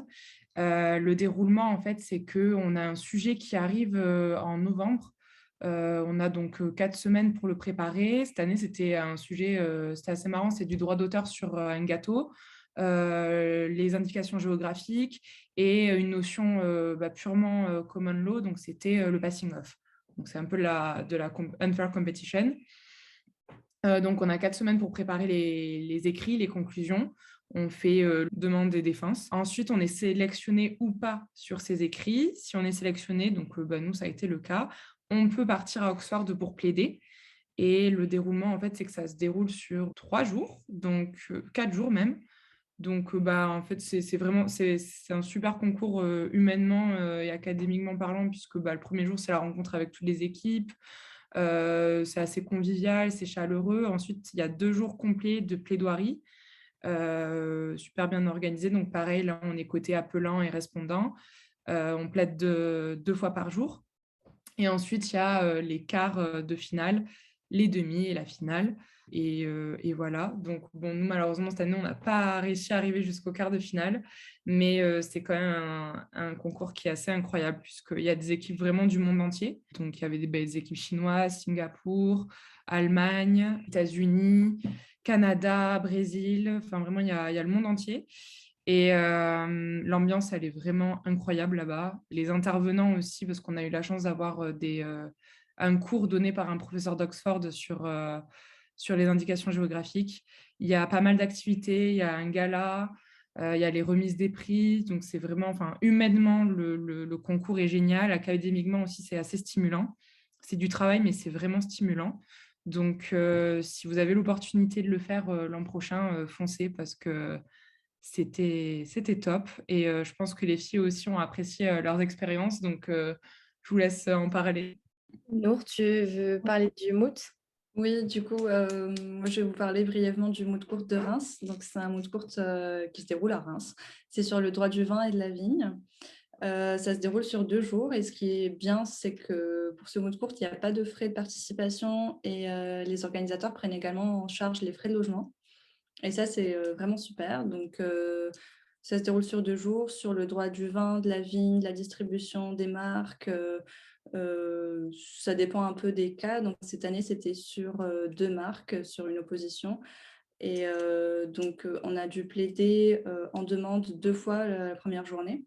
Le déroulement, en fait, c'est qu'on a un sujet qui arrive en novembre. On a donc 4 semaines pour le préparer. Cette année, c'était un sujet, c'était assez marrant, c'est du droit d'auteur sur un gâteau, les indications géographiques et une notion purement common law, donc c'était le passing off. Donc c'est un peu de la unfair competition. Donc on a 4 semaines pour préparer les écrits, les conclusions. On fait demande et défense. Ensuite, on est sélectionné ou pas sur ces écrits. Si on est sélectionné, donc nous, ça a été le cas, on peut partir à Oxford pour plaider. Et le déroulement, en fait, c'est que ça se déroule sur 3 jours, donc 4 jours même. Donc, en fait, c'est un super concours humainement et académiquement parlant, puisque le premier jour, c'est la rencontre avec toutes les équipes. C'est assez convivial, c'est chaleureux. Ensuite, il y a 2 jours complets de plaidoirie. Super bien organisé. Donc, pareil, là, on est côté appelant et répondant. On plaide 2 fois par jour. Et ensuite, il y a les quarts de finale, les demi et la finale. Et voilà. Donc, nous, malheureusement, cette année, on n'a pas réussi à arriver jusqu'au quart de finale. Mais c'est quand même un concours qui est assez incroyable, puisqu'il y a des équipes vraiment du monde entier. Donc, il y avait des équipes chinoises, Singapour, Allemagne, États-Unis, Canada, Brésil. Enfin, vraiment, il y a le monde entier. Et l'ambiance, elle est vraiment incroyable là-bas. Les intervenants aussi, parce qu'on a eu la chance d'avoir un cours donné par un professeur d'Oxford sur les indications géographiques. Il y a pas mal d'activités, il y a un gala, il y a les remises des prix. Donc, c'est vraiment, humainement, le concours est génial. Académiquement aussi, c'est assez stimulant. C'est du travail, mais c'est vraiment stimulant. Donc, si vous avez l'opportunité de le faire l'an prochain, foncez parce que c'était top. Et je pense que les filles aussi ont apprécié leurs expériences. Donc, je vous laisse en parler. Nour, tu veux parler du moot? Oui, du coup, moi, je vais vous parler brièvement du moot court de Reims. Donc, c'est un moot court qui se déroule à Reims. C'est sur le droit du vin et de la vigne. Ça se déroule sur 2 jours. Et ce qui est bien, c'est que pour ce moot court, il n'y a pas de frais de participation et les organisateurs prennent également en charge les frais de logement. Et ça, c'est vraiment super. Donc, ça se déroule sur 2 jours, sur le droit du vin, de la vigne, de la distribution, des marques. Ça dépend un peu des cas. Donc, cette année, c'était sur 2 marques, sur une opposition. Et donc, on a dû plaider en demande 2 fois la première journée.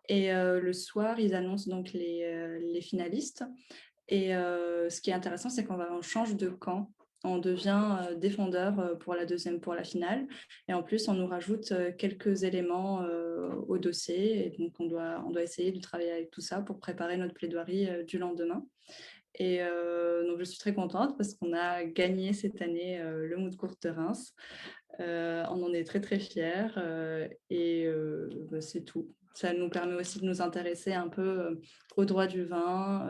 Et le soir, ils annoncent donc les finalistes. Et ce qui est intéressant, c'est on change de camp. On devient défendeur pour la finale. Et en plus, on nous rajoute quelques éléments au dossier. Et donc, on doit essayer de travailler avec tout ça pour préparer notre plaidoirie du lendemain. Et donc, je suis très contente parce qu'on a gagné cette année le Moot Court de Reims. On en est très, très fiers. Et c'est tout. Ça nous permet aussi de nous intéresser un peu au droit du vin,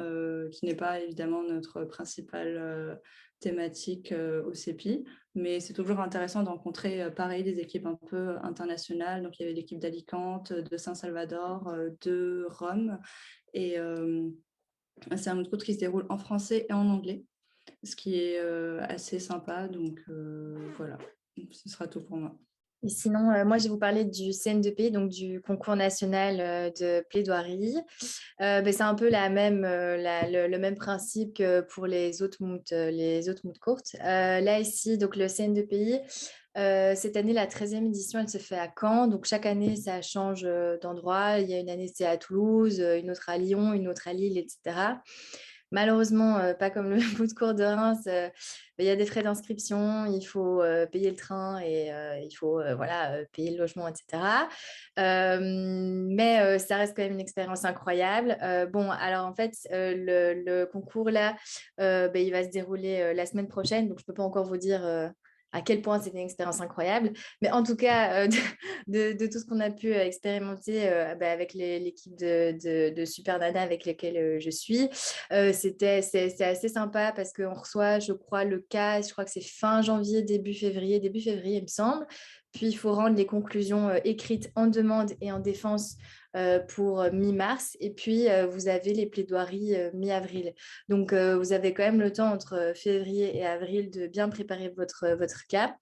qui n'est pas évidemment notre principale thématique au CEPI, mais c'est toujours intéressant de rencontrer pareil des équipes un peu internationales. Donc il y avait l'équipe d'Alicante, de Saint-Salvador, de Rome, et c'est un autre qui se déroule en français et en anglais, ce qui est assez sympa. Donc voilà, ce sera tout pour moi. Et sinon, moi, je vais vous parler du CN2P, donc du concours national de plaidoirie. C'est un peu le même principe que pour les autres moot courtes. Là, ici, donc le CN2PI, cette année, la 13e édition, elle se fait à Caen. Donc, chaque année, ça change d'endroit. Il y a une année, c'est à Toulouse, une autre à Lyon, une autre à Lille, etc. Malheureusement, pas comme le bout de cours de Reims, il y a des frais d'inscription, il faut payer le train et il faut payer le logement, etc. Mais ça reste quand même une expérience incroyable. Bon, alors en fait, le concours là, il va se dérouler la semaine prochaine, donc je ne peux pas encore vous dire à quel point c'était une expérience incroyable. Mais en tout cas, de tout ce qu'on a pu expérimenter avec l'équipe de Super Nana avec lesquelles je suis, c'est assez sympa parce qu'on reçoit, je crois, le cas, je crois que c'est fin janvier, début février, il me semble. Puis, il faut rendre les conclusions écrites en demande et en défense pour mi-mars. Et puis, vous avez les plaidoiries mi-avril. Donc, vous avez quand même le temps entre février et avril de bien préparer votre cas.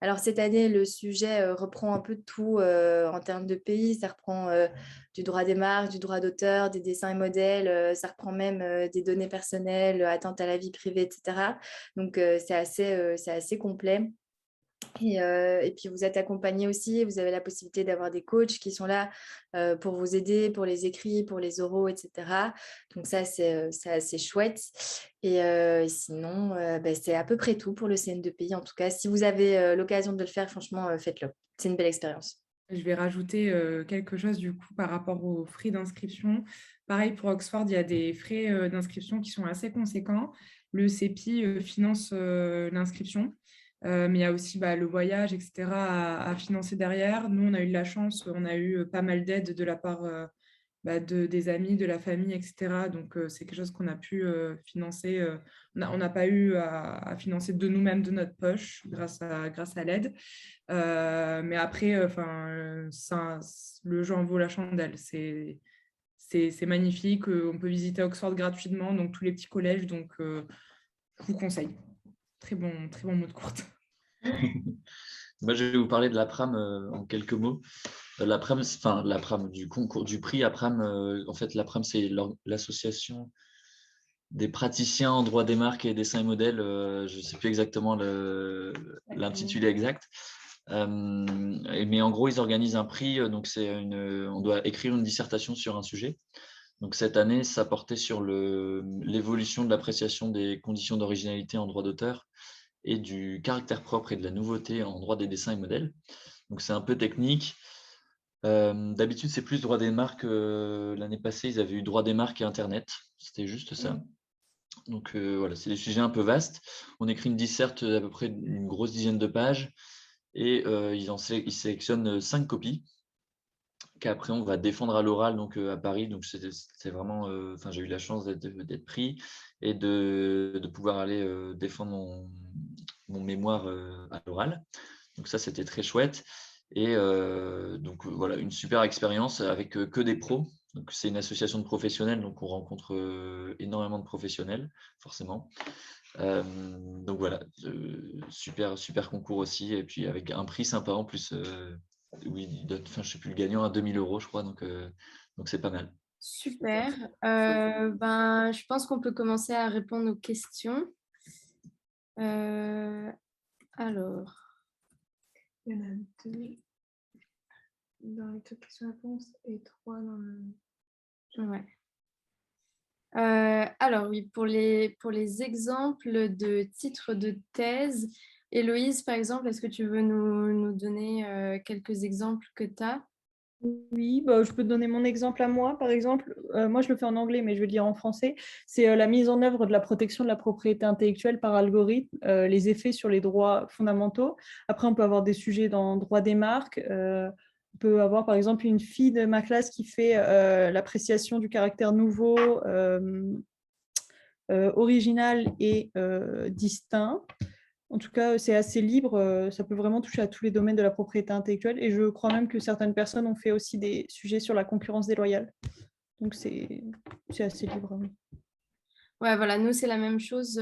Alors, cette année, le sujet reprend un peu de tout en termes de pays. Ça reprend du droit des marques, du droit d'auteur, des dessins et modèles. Ça reprend même des données personnelles, atteinte à la vie privée, etc. Donc, c'est assez complet. Et puis, vous êtes accompagné aussi, vous avez la possibilité d'avoir des coachs qui sont là pour vous aider, pour les écrits, pour les oraux, etc. Donc ça, c'est assez chouette. Et sinon, c'est à peu près tout pour le CN2PI. En tout cas, si vous avez l'occasion de le faire, franchement, faites-le. C'est une belle expérience. Je vais rajouter quelque chose du coup par rapport aux frais d'inscription. Pareil pour Oxford, il y a des frais d'inscription qui sont assez conséquents. Le CEPI finance l'inscription. Mais il y a aussi le voyage, etc. à financer derrière. Nous, on a eu de la chance, on a eu pas mal d'aide de la part des amis, de la famille, etc. Donc, c'est quelque chose qu'on a pu financer. On n'a pas eu à financer de nous-mêmes, de notre poche, grâce à l'aide. Mais après, le jeu en vaut la chandelle. C'est magnifique. On peut visiter Oxford gratuitement, donc tous les petits collèges. Donc, je vous conseille. Très bon mot de courte. Moi, je vais vous parler de l'APRAM en quelques mots. L'APRAM, du concours du prix APRAM. En fait, l'APRAM, c'est l'association des praticiens en droit des marques et dessin et modèles. Je ne sais plus exactement l'intitulé exact. Mais en gros, ils organisent un prix. Donc, on doit écrire une dissertation sur un sujet. Donc, cette année, ça portait sur l'évolution de l'appréciation des conditions d'originalité en droit d'auteur et du caractère propre et de la nouveauté en droit des dessins et modèles. Donc, c'est un peu technique. D'habitude, c'est plus droit des marques. L'année passée, ils avaient eu droit des marques et Internet. C'était juste ça. Donc, voilà, c'est des sujets un peu vastes. On écrit une disserte d'à peu près une grosse dizaine de pages et ils sélectionnent 5 copies qu'après on va défendre à l'oral donc à Paris. Donc, c'est vraiment... j'ai eu la chance d'être pris et de pouvoir aller défendre mon mémoire à l'oral. Donc ça, c'était très chouette. Et donc voilà, une super expérience avec que des pros. Donc, c'est une association de professionnels, donc on rencontre énormément de professionnels, forcément. Donc voilà, super concours aussi, et puis avec un prix sympa en plus. Oui, je ne sais plus, le gagnant à 2000 €, je crois, donc c'est pas mal. Super. Je pense qu'on peut commencer à répondre aux questions. Alors, il y en a 2 dans les trucs questions-réponses et 3 dans le... ouais. Alors oui, pour les exemples de titres de thèse, Héloïse, par exemple, est-ce que tu veux nous donner quelques exemples que tu as? Oui, je peux te donner mon exemple à moi. Par exemple, moi, je le fais en anglais, mais je vais le dire en français. C'est la mise en œuvre de la protection de la propriété intellectuelle par algorithme, les effets sur les droits fondamentaux. Après, on peut avoir des sujets dans droit des marques. On peut avoir, par exemple, une fille de ma classe qui fait l'appréciation du caractère nouveau, original et distinct. En tout cas, c'est assez libre, ça peut vraiment toucher à tous les domaines de la propriété intellectuelle et je crois même que certaines personnes ont fait aussi des sujets sur la concurrence déloyale. Donc, c'est assez libre. Ouais, voilà, nous, c'est la même chose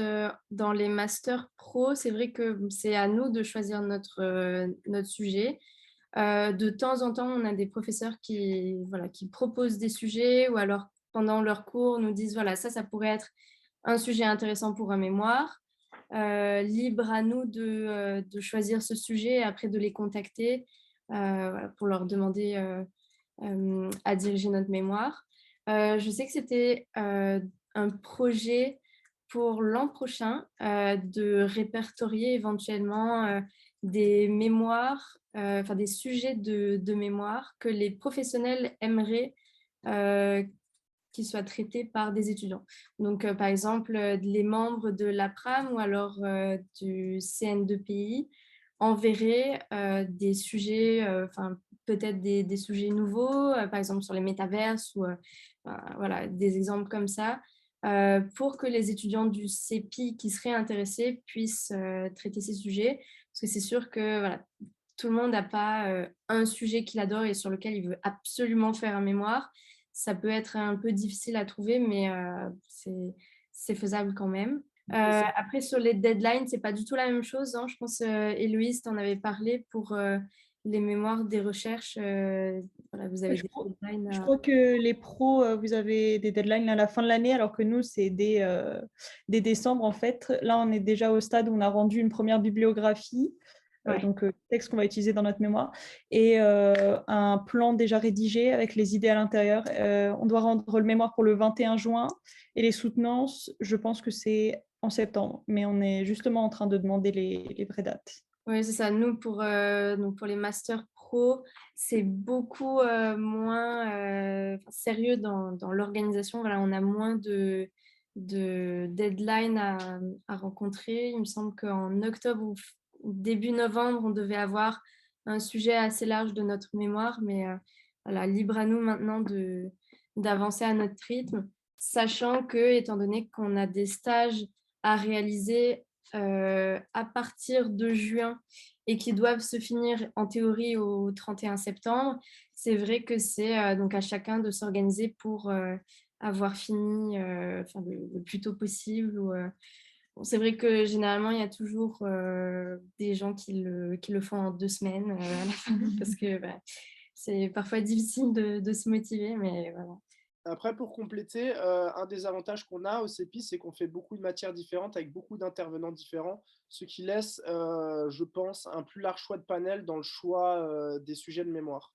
dans les masters pro. C'est vrai que c'est à nous de choisir notre sujet. De temps en temps, on a des professeurs qui proposent des sujets ou alors pendant leur cours nous disent, voilà, ça pourrait être un sujet intéressant pour un mémoire. Libre à nous de choisir ce sujet et après de les contacter pour leur demander à diriger notre mémoire. Je sais que c'était un projet pour l'an prochain de répertorier éventuellement des mémoires, des sujets de mémoire que les professionnels aimeraient qui soient traités par des étudiants. Donc, par exemple, les membres de l'APRAM ou alors du CN2PI enverraient des sujets, peut-être des sujets nouveaux, par exemple sur les métaverses ou voilà, des exemples comme ça, pour que les étudiants du CEPI qui seraient intéressés puissent traiter ces sujets. Parce que c'est sûr que voilà, tout le monde n'a pas un sujet qu'il adore et sur lequel il veut absolument faire un mémoire. Ça peut être un peu difficile à trouver, mais c'est faisable quand même. Après, sur les deadlines, c'est pas du tout la même chose, hein. Je pense, Héloïse, tu en avais parlé pour les mémoires des recherches. Voilà, vous avez des deadlines. Je crois que les pros, vous avez des deadlines à la fin de l'année, alors que nous, c'est dès décembre, en fait. Là, on est déjà au stade où on a rendu une première bibliographie. Ouais. Donc, texte qu'on va utiliser dans notre mémoire, et un plan déjà rédigé avec les idées à l'intérieur. On doit rendre le mémoire pour le 21 juin et les soutenances, je pense que c'est en septembre, mais on est justement en train de demander les vraies dates. Oui, c'est ça. Nous, pour les masters pro, c'est beaucoup moins sérieux dans l'organisation. Voilà, on a moins de deadlines à rencontrer. Il me semble qu'en octobre ou début novembre, on devait avoir un sujet assez large de notre mémoire, mais voilà, libre à nous maintenant d'avancer à notre rythme, sachant que, étant donné qu'on a des stages à réaliser à partir de juin et qui doivent se finir en théorie au 31 septembre, c'est vrai que c'est donc à chacun de s'organiser pour avoir fini le plus tôt possible. C'est vrai que généralement, il y a toujours des gens qui le font en 2 semaines à la fin, parce que c'est parfois difficile de se motiver, mais voilà. Après, pour compléter, un des avantages qu'on a au CEPI, c'est qu'on fait beaucoup de matières différentes avec beaucoup d'intervenants différents, ce qui laisse, je pense, un plus large choix de panel dans le choix des sujets de mémoire.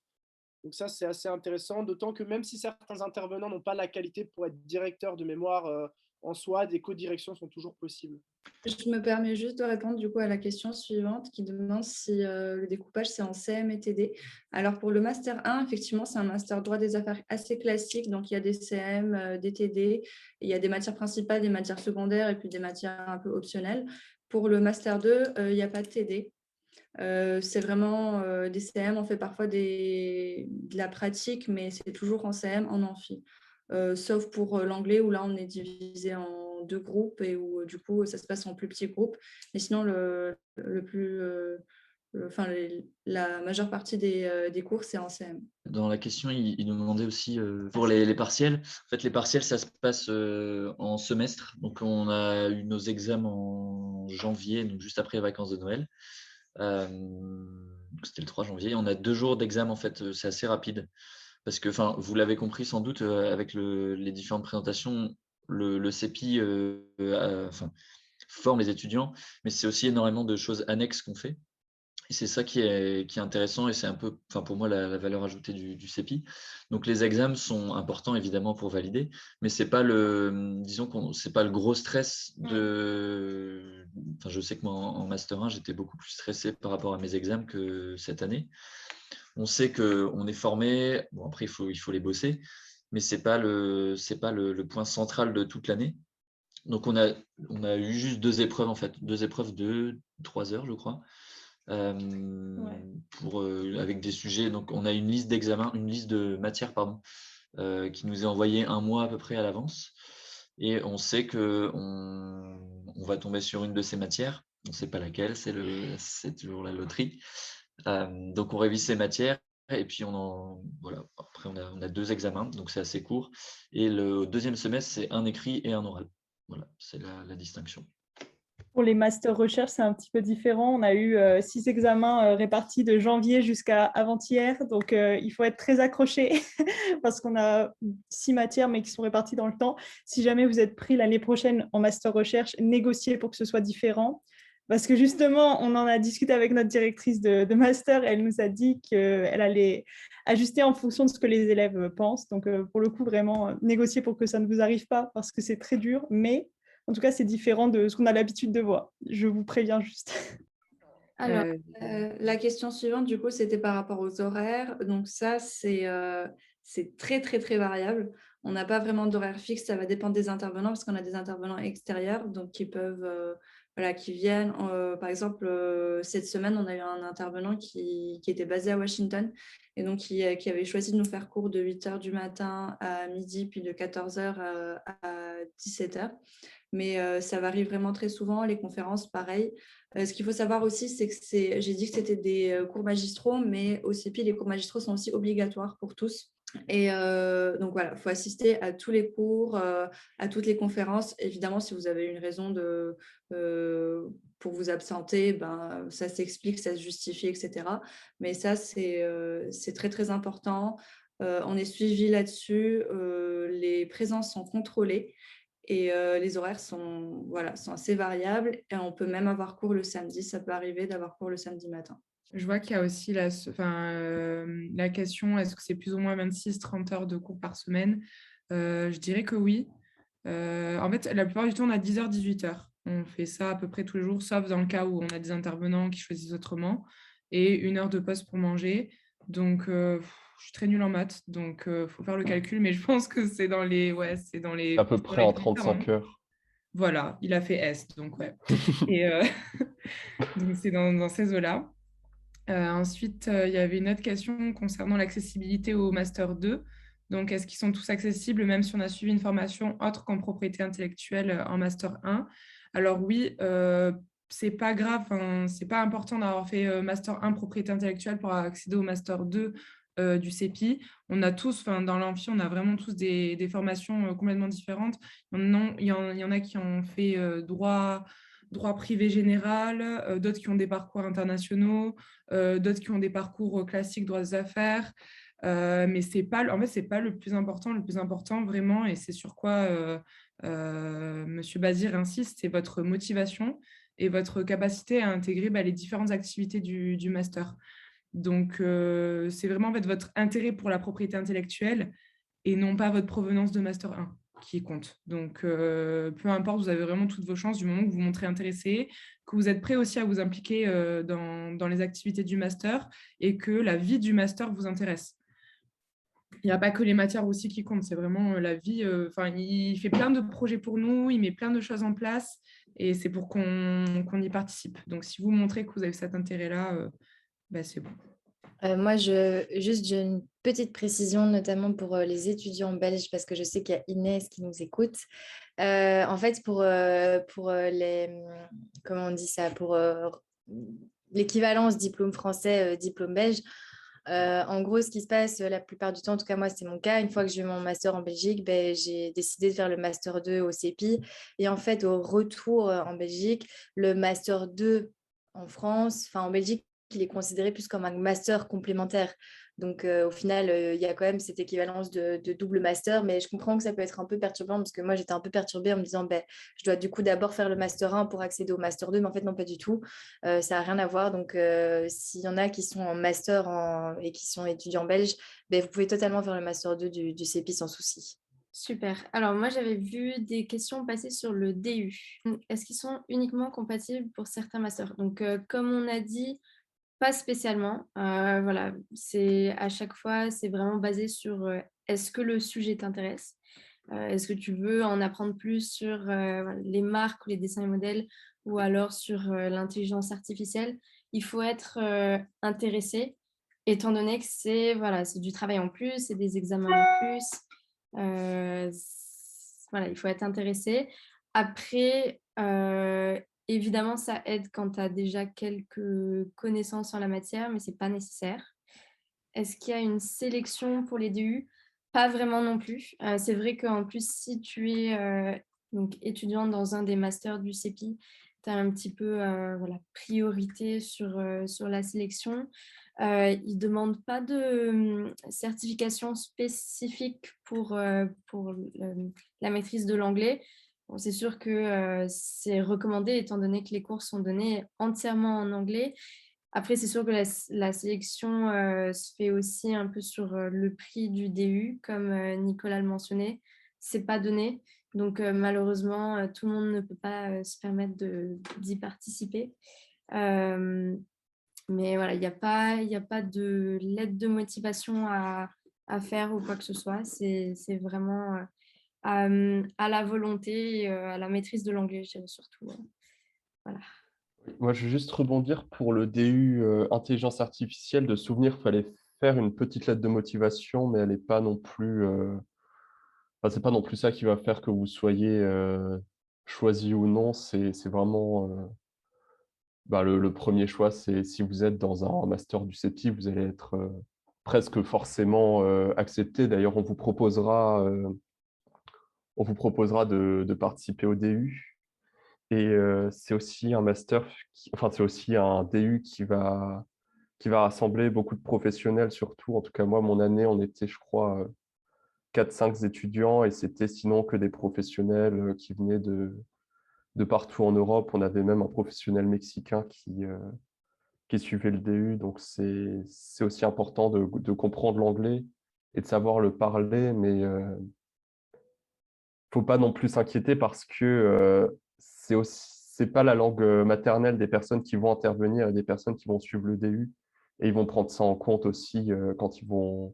Donc ça, c'est assez intéressant, d'autant que même si certains intervenants n'ont pas la qualité pour être directeurs de mémoire en soi, des co-directions sont toujours possibles. Je me permets juste de répondre du coup à la question suivante qui demande si le découpage c'est en CM et TD. Alors pour le Master 1, effectivement, c'est un Master droit des affaires assez classique. Donc il y a des CM, des TD, il y a des matières principales, des matières secondaires et puis des matières un peu optionnelles. Pour le Master 2, il n'y a pas de TD. C'est vraiment des CM, on fait parfois de la pratique, mais c'est toujours en CM, en amphi. Sauf pour l'anglais où là on est divisé en 2 groupes et où du coup ça se passe en plus petits groupes. Mais sinon le la majeure partie des cours, c'est en CM. Dans la question, il nous demandait aussi pour les partiels. En fait, les partiels, ça se passe en semestre. Donc, on a eu nos examens en janvier, donc juste après les vacances de Noël. C'était le 3 janvier. On a 2 jours d'examen, en fait. C'est assez rapide. Parce que, vous l'avez compris sans doute avec les différentes présentations, le CEPI forme les étudiants, mais c'est aussi énormément de choses annexes qu'on fait. Et c'est ça qui est intéressant et c'est un peu, pour moi, la valeur ajoutée du CEPI. Donc, les examens sont importants, évidemment, pour valider, mais c'est pas c'est pas le gros stress de… je sais que moi, en Master 1, j'étais beaucoup plus stressé par rapport à mes examens que cette année. On sait qu'on est formé, bon, après, il faut les bosser, mais c'est pas le point central de toute l'année. Donc, on a eu juste 2 épreuves, en fait, 2 épreuves de 3 heures, je crois. Avec des sujets, donc on a une liste d'examens, une liste de matières qui nous est envoyée 1 mois à peu près à l'avance et on sait que on va tomber sur une de ces matières, on ne sait pas laquelle, c'est toujours la loterie, donc on révise ces matières et puis après on a 2 examens, donc c'est assez court et le deuxième semestre c'est un écrit et un oral, voilà, c'est la distinction. Pour les masters recherche, c'est un petit peu différent. On a eu 6 examens répartis de janvier jusqu'à avant-hier. Donc, il faut être très accroché parce qu'on a 6 matières, mais qui sont réparties dans le temps. Si jamais vous êtes pris l'année prochaine en master recherche, négociez pour que ce soit différent. Parce que justement, on en a discuté avec notre directrice de master. Elle nous a dit qu'elle allait ajuster en fonction de ce que les élèves pensent. Donc, pour le coup, vraiment, négocier pour que ça ne vous arrive pas parce que c'est très dur. Mais en tout cas, c'est différent de ce qu'on a l'habitude de voir. Je vous préviens juste. Alors, la question suivante, du coup, c'était par rapport aux horaires. Donc ça, c'est très, très, très variable. On n'a pas vraiment d'horaire fixe. Ça va dépendre des intervenants parce qu'on a des intervenants extérieurs donc qui peuvent, qui viennent. Par exemple, cette semaine, on a eu un intervenant qui était basé à Washington et donc qui avait choisi de nous faire cours de 8h du matin à midi puis de 14h à 17h. Mais ça varie vraiment très souvent. Les conférences, pareil. Ce qu'il faut savoir aussi, c'est que j'ai dit que c'était des cours magistraux, mais au CEPI, les cours magistraux sont aussi obligatoires pour tous. Et donc voilà, il faut assister à tous les cours, à toutes les conférences. Évidemment, si vous avez une raison pour vous absenter, ça s'explique, ça se justifie, etc. Mais ça, c'est très, très important. On est suivi là-dessus. Les présences sont contrôlées. Et les horaires sont assez variables et on peut même avoir cours le samedi. Ça peut arriver d'avoir cours le samedi matin. Je vois qu'il y a aussi la question, est-ce que c'est plus ou moins 26-30 heures de cours par semaine? Je dirais que oui. En fait, la plupart du temps, on a 10h, 18h. On fait ça à peu près tous les jours, sauf dans le cas où on a des intervenants qui choisissent autrement. Et 1 heure de pause pour manger. Donc, je suis très nulle en maths, donc il faut faire le calcul, mais je pense que c'est dans les… à peu près en 35 heures. Voilà, il a fait S, donc ouais. Et donc, c'est dans ces eaux-là. Ensuite, il y avait une autre question concernant l'accessibilité au Master 2. Donc, est-ce qu'ils sont tous accessibles, même si on a suivi une formation autre qu'en propriété intellectuelle en Master 1? Alors oui, c'est pas grave, c'est pas important d'avoir fait Master 1 propriété intellectuelle pour accéder au Master 2 du CEPI. On a tous, dans l'amphi, on a vraiment tous des formations complètement différentes. Il y en a qui ont fait droit privé général, d'autres qui ont des parcours internationaux, d'autres qui ont des parcours classiques, droits des affaires. Mais c'est pas le plus important. Le plus important, vraiment, et c'est sur quoi Monsieur Bazir insiste, c'est votre motivation et votre capacité à intégrer les différentes activités du master. Donc, c'est vraiment en fait, votre intérêt pour la propriété intellectuelle et non pas votre provenance de Master 1 qui compte. Donc, peu importe, vous avez vraiment toutes vos chances du moment que vous vous montrez intéressé, que vous êtes prêt aussi à vous impliquer dans les activités du master et que la vie du master vous intéresse. Il n'y a pas que les matières aussi qui comptent, c'est vraiment la vie. Il fait plein de projets pour nous, il met plein de choses en place et c'est pour qu'on y participe. Donc, si vous montrez que vous avez cet intérêt-là, c'est bon. Moi, j'ai une petite précision, notamment pour les étudiants belges, parce que je sais qu'il y a Inès qui nous écoute. En fait, pour les… Comment on dit ça? Pour l'équivalence diplôme français, diplôme belge. En gros, ce qui se passe la plupart du temps, en tout cas moi, c'est mon cas, une fois que j'ai eu mon master en Belgique, ben, j'ai décidé de faire le master 2 au CEPI. Et en fait, au retour en Belgique, le master 2 en France, enfin en Belgique, il est considéré plus comme un master complémentaire. Donc au final, il y a quand même cette équivalence de double master, mais je comprends que ça peut être un peu perturbant parce que moi, j'étais un peu perturbée en me disant, ben, je dois du coup d'abord faire le master 1 pour accéder au master 2, mais en fait, non, pas du tout. Ça n'a rien à voir. Donc, s'il y en a qui sont en master et qui sont étudiants belges, ben, vous pouvez totalement faire le master 2 du CEPI sans souci. Super. Alors, moi, j'avais vu des questions passer sur le DU. Est-ce qu'ils sont uniquement compatibles pour certains masters? Donc, comme on a dit, pas spécialement. Voilà, c'est à chaque fois, c'est vraiment basé sur est-ce que le sujet t'intéresse? Est-ce que tu veux en apprendre plus sur les marques ou les dessins et modèles ou alors sur l'intelligence artificielle? Il faut être intéressé, étant donné que c'est voilà, c'est du travail en plus, c'est des examens en plus. Voilà, il faut être intéressé. Après, évidemment, ça aide quand tu as déjà quelques connaissances en la matière, mais ce n'est pas nécessaire. Est-ce qu'il y a une sélection pour les DU? Pas vraiment non plus. C'est vrai qu'en plus, si tu es donc étudiant dans un des masters du CEPI, tu as un petit peu voilà, priorité sur la sélection. Ils ne demandent pas de certification spécifique pour la maîtrise de l'anglais. Bon, c'est sûr que c'est recommandé étant donné que les cours sont donnés entièrement en anglais. Après, c'est sûr que la sélection se fait aussi un peu sur le prix du DU, comme Nicolas le mentionnait. Ce n'est pas donné. Donc, malheureusement, tout le monde ne peut pas se permettre d'y participer. Mais voilà, il n'y a pas de lettre de motivation à faire ou quoi que ce soit. C'est vraiment à la volonté et à la maîtrise de l'anglais, je dirais surtout. Voilà. Moi, je vais juste rebondir pour le DU intelligence artificielle. De souvenir, il fallait faire une petite lettre de motivation, mais elle n'est pas non plus. Enfin, c'est pas non plus ça qui va faire que vous soyez choisi ou non. C'est vraiment bah, le premier choix. C'est si vous êtes dans un master du CEPI, vous allez être presque forcément accepté. D'ailleurs, on vous proposera de participer au DU. Et c'est aussi un master, enfin, c'est aussi un DU qui va rassembler beaucoup de professionnels, surtout. En tout cas, moi, mon année, on était, je crois, 4-5 étudiants et c'était sinon que des professionnels qui venaient de partout en Europe. On avait même un professionnel mexicain qui suivait le DU. Donc, c'est aussi important de comprendre l'anglais et de savoir le parler, mais faut pas non plus s'inquiéter parce que c'est pas la langue maternelle des personnes qui vont intervenir et des personnes qui vont suivre le DU. Et ils vont prendre ça en compte aussi quand ils vont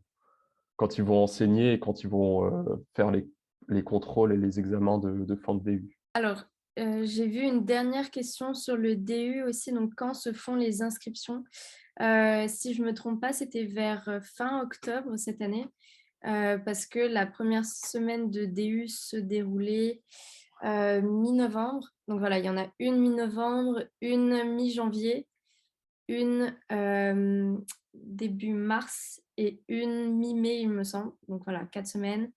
enseigner et quand ils vont faire les contrôles et les examens de fin de DU. Alors, j'ai vu une dernière question sur le DU aussi. Donc, quand se font les inscriptions? Si je ne me trompe pas, c'était vers fin octobre cette année. Parce que la première semaine de DU se déroulait mi-novembre. Donc voilà, il y en a une mi-novembre, une mi-janvier, une début mars et une mi-mai, il me semble. Donc voilà, 4 semaines.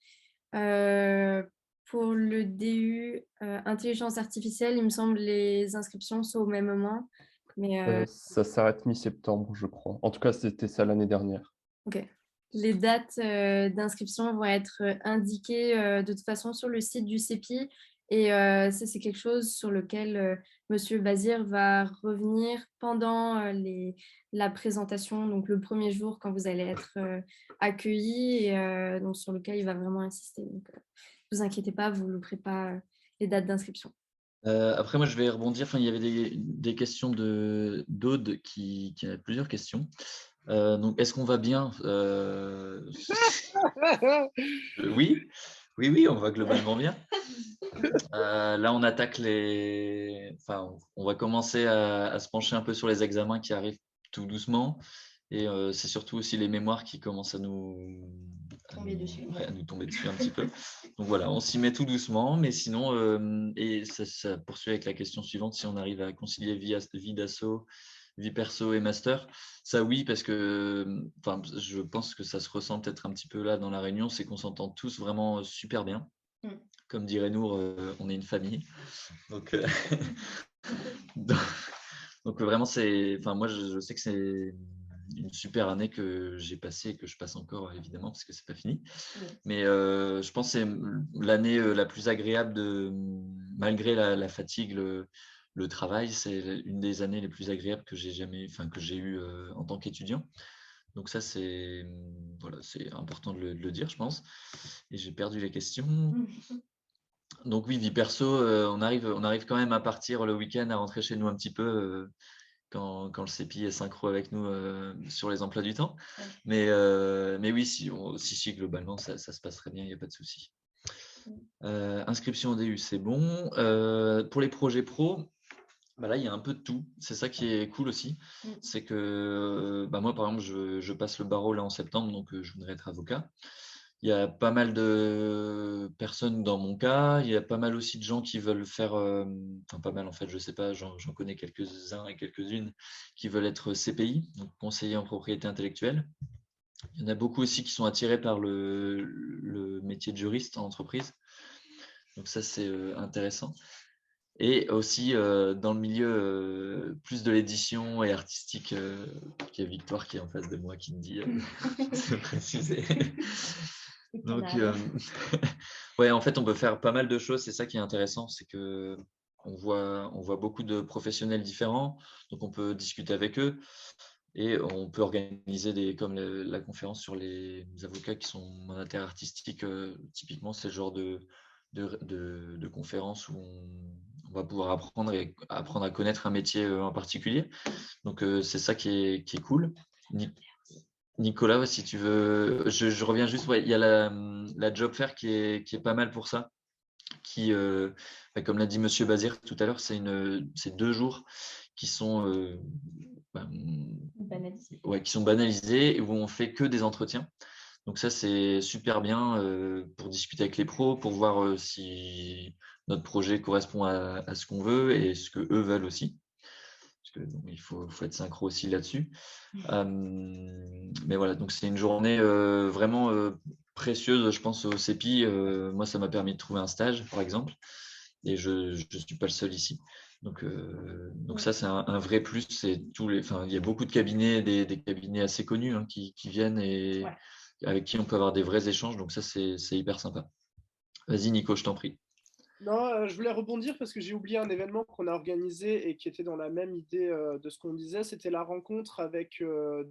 Pour le DU intelligence artificielle, il me semble les inscriptions sont au même moment. Mais Ça s'arrête mi-septembre, je crois. En tout cas, c'était ça l'année dernière. ok. Les dates d'inscription vont être indiquées de toute façon sur le site du CEPI. Et ça, c'est quelque chose sur lequel Monsieur Bazir va revenir pendant la présentation, donc le premier jour quand vous allez être accueillis, et donc sur lequel il va vraiment insister. Donc, ne vous inquiétez pas, vous ne louperez pas les dates d'inscription. Après, moi, je vais rebondir. Enfin, il y avait des questions d'Aude qui avait plusieurs questions. Donc, est-ce qu'on va bien? Oui, on va globalement bien. Là, on attaque Enfin, on va commencer à se pencher un peu sur les examens qui arrivent tout doucement. Et c'est surtout aussi les mémoires qui commencent à nous tomber dessus un petit peu. Donc voilà, on s'y met tout doucement, mais sinon, et ça poursuit avec la question suivante, si on arrive à concilier vie d'asso vie perso et master. Ça, oui, parce que je pense que ça se ressent peut-être un petit peu là dans la réunion, c'est qu'on s'entend tous vraiment super bien. Comme dirait Nour, on est une famille. Donc, donc vraiment, moi, je sais que c'est une super année que j'ai passée et que je passe encore, évidemment, parce que c'est pas fini. Mais je pense que c'est l'année la plus agréable malgré la fatigue, le travail, c'est une des années les plus agréables que j'ai eu en tant qu'étudiant. Donc ça, c'est important de le dire, je pense. Et j'ai perdu les questions. Donc oui, vie perso, on arrive quand même à partir le week-end, à rentrer chez nous un petit peu quand le CEPI est synchro avec nous sur les emplois du temps. Mais oui, si, globalement, ça se passe très bien, il n'y a pas de souci. Inscription au DU, c'est bon. Pour les projets pro, là, il y a un peu de tout. C'est ça qui est cool aussi. C'est que moi, par exemple, je passe le barreau là en septembre, donc je voudrais être avocat. Il y a pas mal de personnes dans mon cas. Il y a pas mal aussi de gens qui veulent faire, pas mal en fait, je sais pas, j'en connais quelques-uns et quelques-unes qui veulent être CPI, donc conseiller en propriété intellectuelle. Il y en a beaucoup aussi qui sont attirés par le métier de juriste en entreprise. Donc ça, c'est intéressant. Et aussi dans le milieu plus de l'édition et artistique, il y a Victoire qui est en face de moi qui me dit de préciser. Donc, ouais, en fait, on peut faire pas mal de choses. C'est ça qui est intéressant, c'est que on voit beaucoup de professionnels différents, donc on peut discuter avec eux et on peut organiser comme la conférence sur les avocats qui sont mandataires artistiques. Typiquement, c'est le genre de conférence où on va pouvoir apprendre à connaître un métier en particulier. Donc, c'est ça qui est cool. Nicolas, si tu veux, je reviens juste, il y a la job fair qui est pas mal pour ça, qui, comme l'a dit Monsieur Bazir tout à l'heure, c'est 2 jours qui sont banalisés et où on fait que des entretiens. Donc ça, c'est super bien pour discuter avec les pros, pour voir si notre projet correspond à ce qu'on veut et ce que eux veulent aussi. Il faut être synchro aussi là-dessus. Mais voilà, donc c'est une journée vraiment précieuse, je pense, au CEPI. Moi, ça m'a permis de trouver un stage, par exemple, et je ne suis pas le seul ici. Donc ça, c'est un vrai plus. Il y a beaucoup de cabinets, des cabinets assez connus qui viennent et avec qui on peut avoir des vrais échanges. Donc ça, c'est hyper sympa. Vas-y, Nico, je t'en prie. Non, je voulais rebondir parce que j'ai oublié un événement qu'on a organisé et qui était dans la même idée de ce qu'on disait. C'était la rencontre avec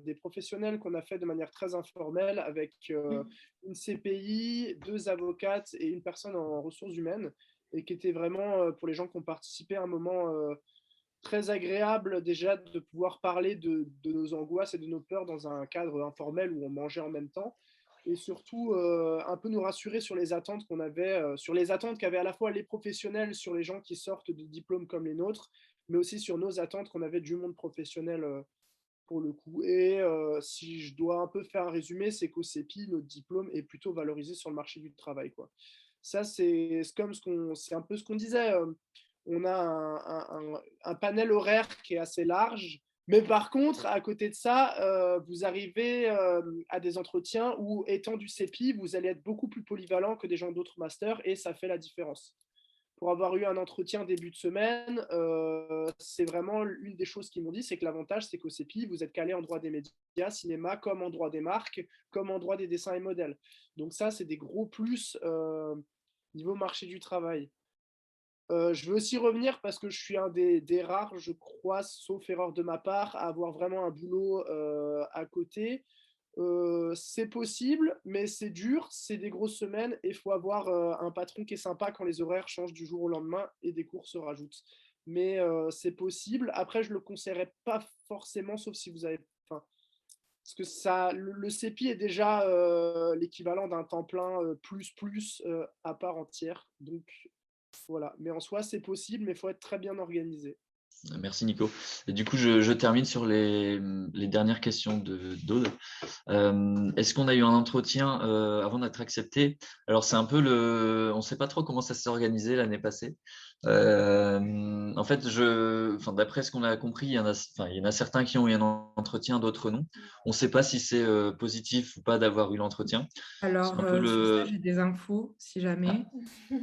des professionnels qu'on a fait de manière très informelle avec une CPI, 2 avocates et une personne en ressources humaines et qui était vraiment, pour les gens qui ont participé, un moment très agréable déjà de pouvoir parler de nos angoisses et de nos peurs dans un cadre informel où on mangeait en même temps. Et surtout un peu nous rassurer sur les attentes qu'on avait, sur les attentes qu'avaient à la fois les professionnels sur les gens qui sortent de diplômes comme les nôtres, mais aussi sur nos attentes qu'on avait du monde professionnel pour le coup. Et si je dois un peu faire un résumé, c'est qu'au CEPI, notre diplôme est plutôt valorisé sur le marché du travail, quoi. Ça, c'est un peu ce qu'on disait. On a un panel horaire qui est assez large. Mais par contre, à côté de ça, vous arrivez à des entretiens où, étant du CEPI, vous allez être beaucoup plus polyvalent que des gens d'autres masters et ça fait la différence. Pour avoir eu un entretien début de semaine, c'est vraiment une des choses qu'ils m'ont dit, c'est que l'avantage, c'est qu'au CEPI, vous êtes calé en droit des médias, cinéma, comme en droit des marques, comme en droit des dessins et modèles. Donc ça, c'est des gros plus niveau marché du travail. Je veux aussi revenir parce que je suis un des rares, je crois, sauf erreur de ma part, à avoir vraiment un boulot à côté. C'est possible, mais c'est dur, c'est des grosses semaines et il faut avoir un patron qui est sympa quand les horaires changent du jour au lendemain et des cours se rajoutent. Mais c'est possible. Après, je ne le conseillerais pas forcément, sauf si vous avez... Enfin, parce que le CEPI est déjà l'équivalent d'un temps plein plus à part entière. Donc, voilà, mais en soi, c'est possible, mais il faut être très bien organisé. Merci Nico. Et du coup, je termine sur les dernières questions d'Aude. Est-ce qu'on a eu un entretien avant d'être accepté? Alors, c'est un peu on ne sait pas trop comment ça s'est organisé l'année passée. En fait, d'après ce qu'on a compris, il y en a certains qui ont eu un entretien, d'autres non. On ne sait pas si c'est positif ou pas d'avoir eu l'entretien. Alors, sur ça, j'ai des infos, si jamais.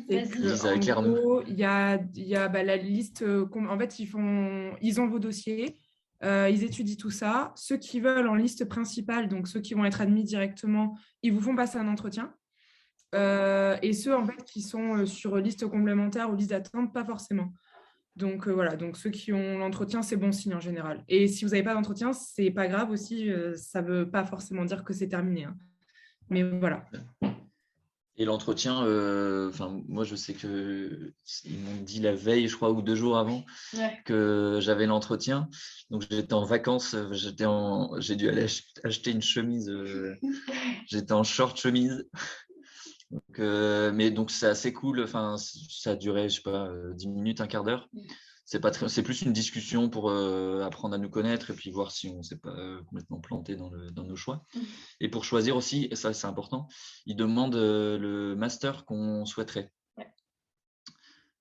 C'est que, Lisa, en éclaire-nous. gros, il y a la liste. En fait, ils ont vos dossiers, ils étudient tout ça. Ceux qui veulent en liste principale, donc ceux qui vont être admis directement, ils vous font passer un entretien. Et ceux en fait qui sont sur liste complémentaire ou liste d'attente, pas forcément. Donc voilà, donc ceux qui ont l'entretien, c'est bon signe en général. Et si vous n'avez pas d'entretien, c'est pas grave aussi, ça ne veut pas forcément dire que c'est terminé, hein. Mais voilà. Et l'entretien, moi je sais qu'ils m'ont dit la veille, je crois, ou 2 jours avant, que j'avais l'entretien. Donc j'étais en vacances, j'ai dû aller acheter une chemise, j'étais en short chemise. Donc c'est assez cool, ça a duré, je sais pas, 10 minutes, un quart d'heure. C'est plus une discussion pour apprendre à nous connaître et puis voir si on ne s'est pas complètement planté dans nos choix. Et pour choisir aussi, et ça c'est important, ils demandent le master qu'on souhaiterait.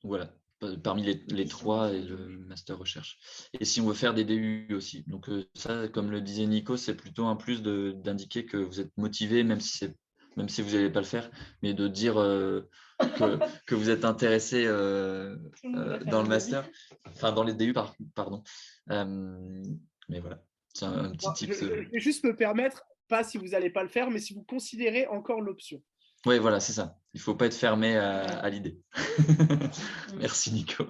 Voilà, parmi les 3 et le master recherche. Et si on veut faire des DU aussi. Donc ça, comme le disait Nico, c'est plutôt un plus d'indiquer que vous êtes motivé, même si vous n'allez pas le faire, mais de dire que vous êtes intéressé dans le master, dans les DU, pardon. Mais voilà, c'est un petit tip. Je vais juste me permettre, pas si vous n'allez pas le faire, mais si vous considérez encore l'option. Oui, voilà, c'est ça. Il ne faut pas être fermé à l'idée. Merci, Nico.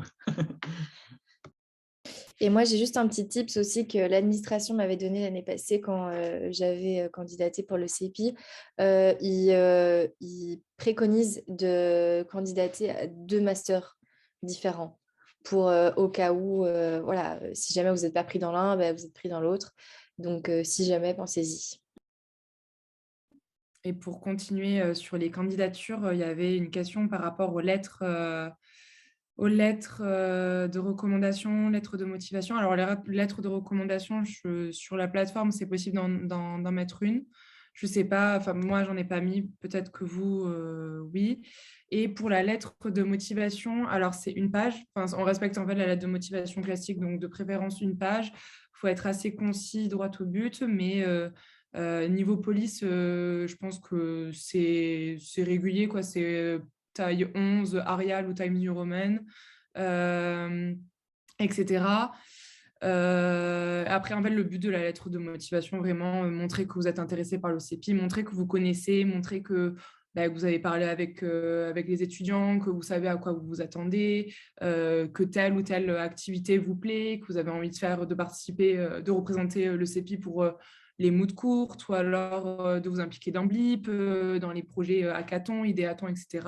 Et moi, j'ai juste un petit tips aussi que l'administration m'avait donné l'année passée quand j'avais candidaté pour le CEPI. Ils préconisent de candidater à 2 masters différents pour au cas où, si jamais vous n'êtes pas pris dans l'un, vous êtes pris dans l'autre. Donc, si jamais, pensez-y. Et pour continuer sur les candidatures, il y avait une question par rapport aux lettres de recommandation, lettres de motivation. Alors, les lettres de recommandation, sur la plateforme, c'est possible d'en mettre une. Je ne sais pas, moi, j'en ai pas mis, peut-être que vous, oui. Et pour la lettre de motivation, alors c'est une page. On respecte en fait la lettre de motivation classique, donc de préférence une page. Il faut être assez concis, droit au but, mais niveau police, je pense que c'est régulier, quoi. C'est taille 11, Arial ou Times New Roman, etc. Après, en fait, le but de la lettre de motivation, vraiment, montrer que vous êtes intéressé par le CEPI, montrer que vous connaissez, montrer que vous avez parlé avec les étudiants, que vous savez à quoi vous vous attendez, que telle ou telle activité vous plaît, que vous avez envie de participer, de représenter le CEPI pour les moods courtes, ou alors de vous impliquer dans Blip, dans les projets hackathon, idéathon, etc.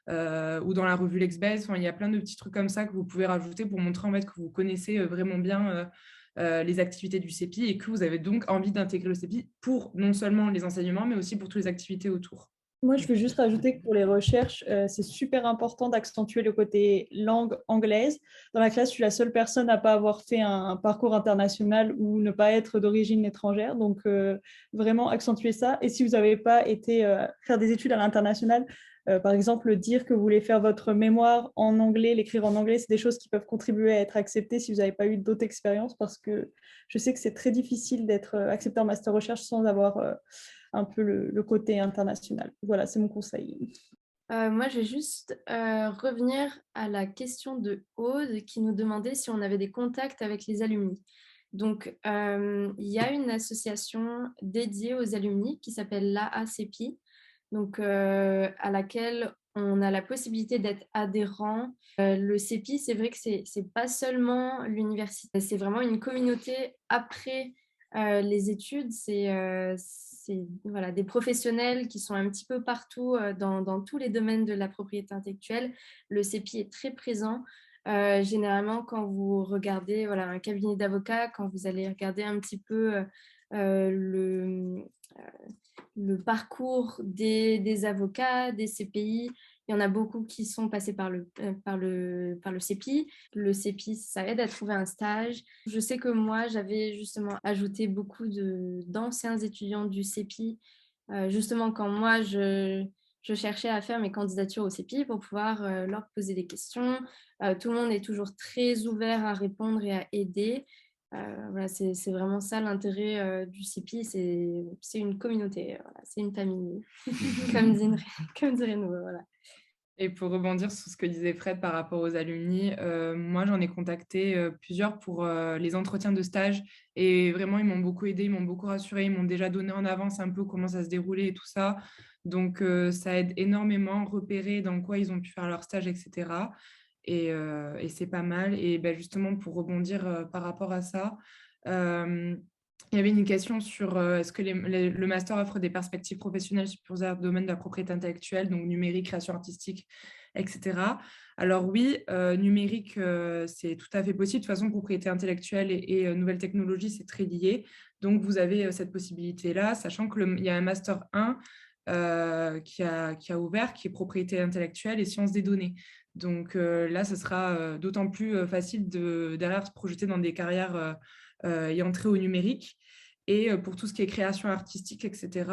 Ou dans la revue Lexbase. Il y a plein de petits trucs comme ça que vous pouvez rajouter pour montrer en fait, que vous connaissez vraiment bien les activités du CEPI et que vous avez donc envie d'intégrer le CEPI pour non seulement les enseignements, mais aussi pour toutes les activités autour. Moi, je veux juste rajouter que pour les recherches, c'est super important d'accentuer le côté langue anglaise. Dans la classe, je suis la seule personne à ne pas avoir fait un parcours international ou ne pas être d'origine étrangère. Donc, vraiment accentuer ça. Et si vous n'avez pas été faire des études à l'international, par exemple, dire que vous voulez faire votre mémoire en anglais, l'écrire en anglais, c'est des choses qui peuvent contribuer à être acceptées si vous n'avez pas eu d'autres expériences, parce que je sais que c'est très difficile d'être accepté en master recherche sans avoir un peu le côté international. Voilà, c'est mon conseil. Moi, je vais juste revenir à la question de Aude qui nous demandait si on avait des contacts avec les alumni. Donc, il y a une association dédiée aux alumni qui s'appelle l'AACEPI, donc, à laquelle on a la possibilité d'être adhérent. Le CEPI, c'est vrai que c'est pas seulement l'université, c'est vraiment une communauté après les études. C'est voilà, des professionnels qui sont un petit peu partout dans tous les domaines de la propriété intellectuelle. Le CEPI est très présent. Généralement, quand vous regardez un cabinet d'avocats, quand vous allez regarder un petit peu le parcours des avocats, des CPI, il y en a beaucoup qui sont passés par le CEPI. Le CEPI, ça aide à trouver un stage. Je sais que moi, j'avais justement ajouté beaucoup d'anciens étudiants du CEPI. Justement, quand moi, je je cherchais à faire mes candidatures au CEPI pour pouvoir leur poser des questions. Tout le monde est toujours très ouvert à répondre et à aider. Voilà, c'est vraiment ça l'intérêt du CEPI, c'est une communauté, voilà, c'est une famille, comme dirait nous. Voilà. Et pour rebondir sur ce que disait Fred par rapport aux alumni, moi j'en ai contacté plusieurs pour les entretiens de stage et vraiment ils m'ont beaucoup aidé, ils m'ont beaucoup rassuré, ils m'ont déjà donné en avance un peu comment ça se déroulait et tout ça. Donc ça aide énormément, repérer dans quoi ils ont pu faire leur stage, etc. Et c'est pas mal. Et ben, justement pour rebondir par rapport à ça, il y avait une question sur est-ce que le master offre des perspectives professionnelles sur plusieurs domaines de la propriété intellectuelle, donc numérique, création artistique, etc. Alors oui, numérique, c'est tout à fait possible. De toute façon, propriété intellectuelle et nouvelles technologies, c'est très lié. Donc, vous avez cette possibilité-là, sachant qu'il y a un master 1 qui a ouvert, qui est propriété intellectuelle et sciences des données. Donc là, ce sera d'autant plus facile derrière se projeter dans des carrières et entrer au numérique. Et pour tout ce qui est création artistique, etc.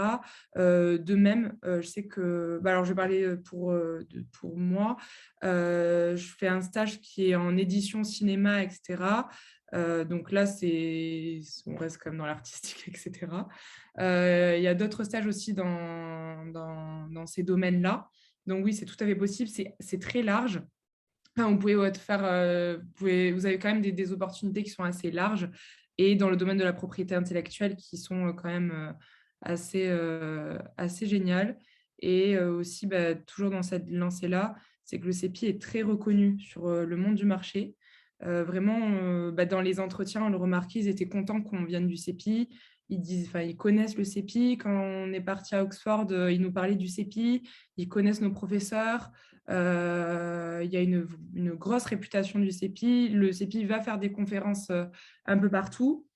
De même, je sais que... alors, je vais parler pour moi. Je fais un stage qui est en édition cinéma, etc. Donc là, on reste comme dans l'artistique, etc. Il y a d'autres stages aussi dans ces domaines-là. Donc oui, c'est tout à fait possible. C'est très large. Enfin, vous pouvez faire, vous avez quand même des opportunités qui sont assez larges et dans le domaine de la propriété intellectuelle qui sont quand même assez géniales. Et aussi, toujours dans cette lancée-là, c'est que le CEPI est très reconnu sur le monde du marché. Vraiment, dans les entretiens, on le remarquait, ils étaient contents qu'on vienne du CEPI. Ils connaissent le CEPI. Quand on est parti à Oxford, ils nous parlaient du CEPI. Ils connaissent nos professeurs. Il y a une grosse réputation du CEPI. Le CEPI va faire des conférences un peu partout.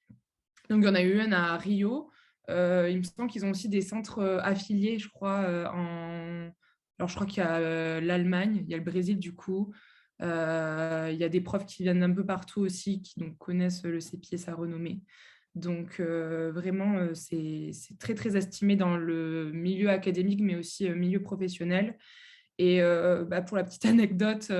Donc, il y en a eu une à Rio. Il me semble qu'ils ont aussi des centres affiliés, je crois, Alors, je crois qu'il y a l'Allemagne, il y a le Brésil, du coup. Il y a des profs qui viennent d'un peu partout aussi, qui donc, connaissent le CEPI et sa renommée. Donc, vraiment, c'est très, très estimé dans le milieu académique, mais aussi milieu professionnel. Et pour la petite anecdote,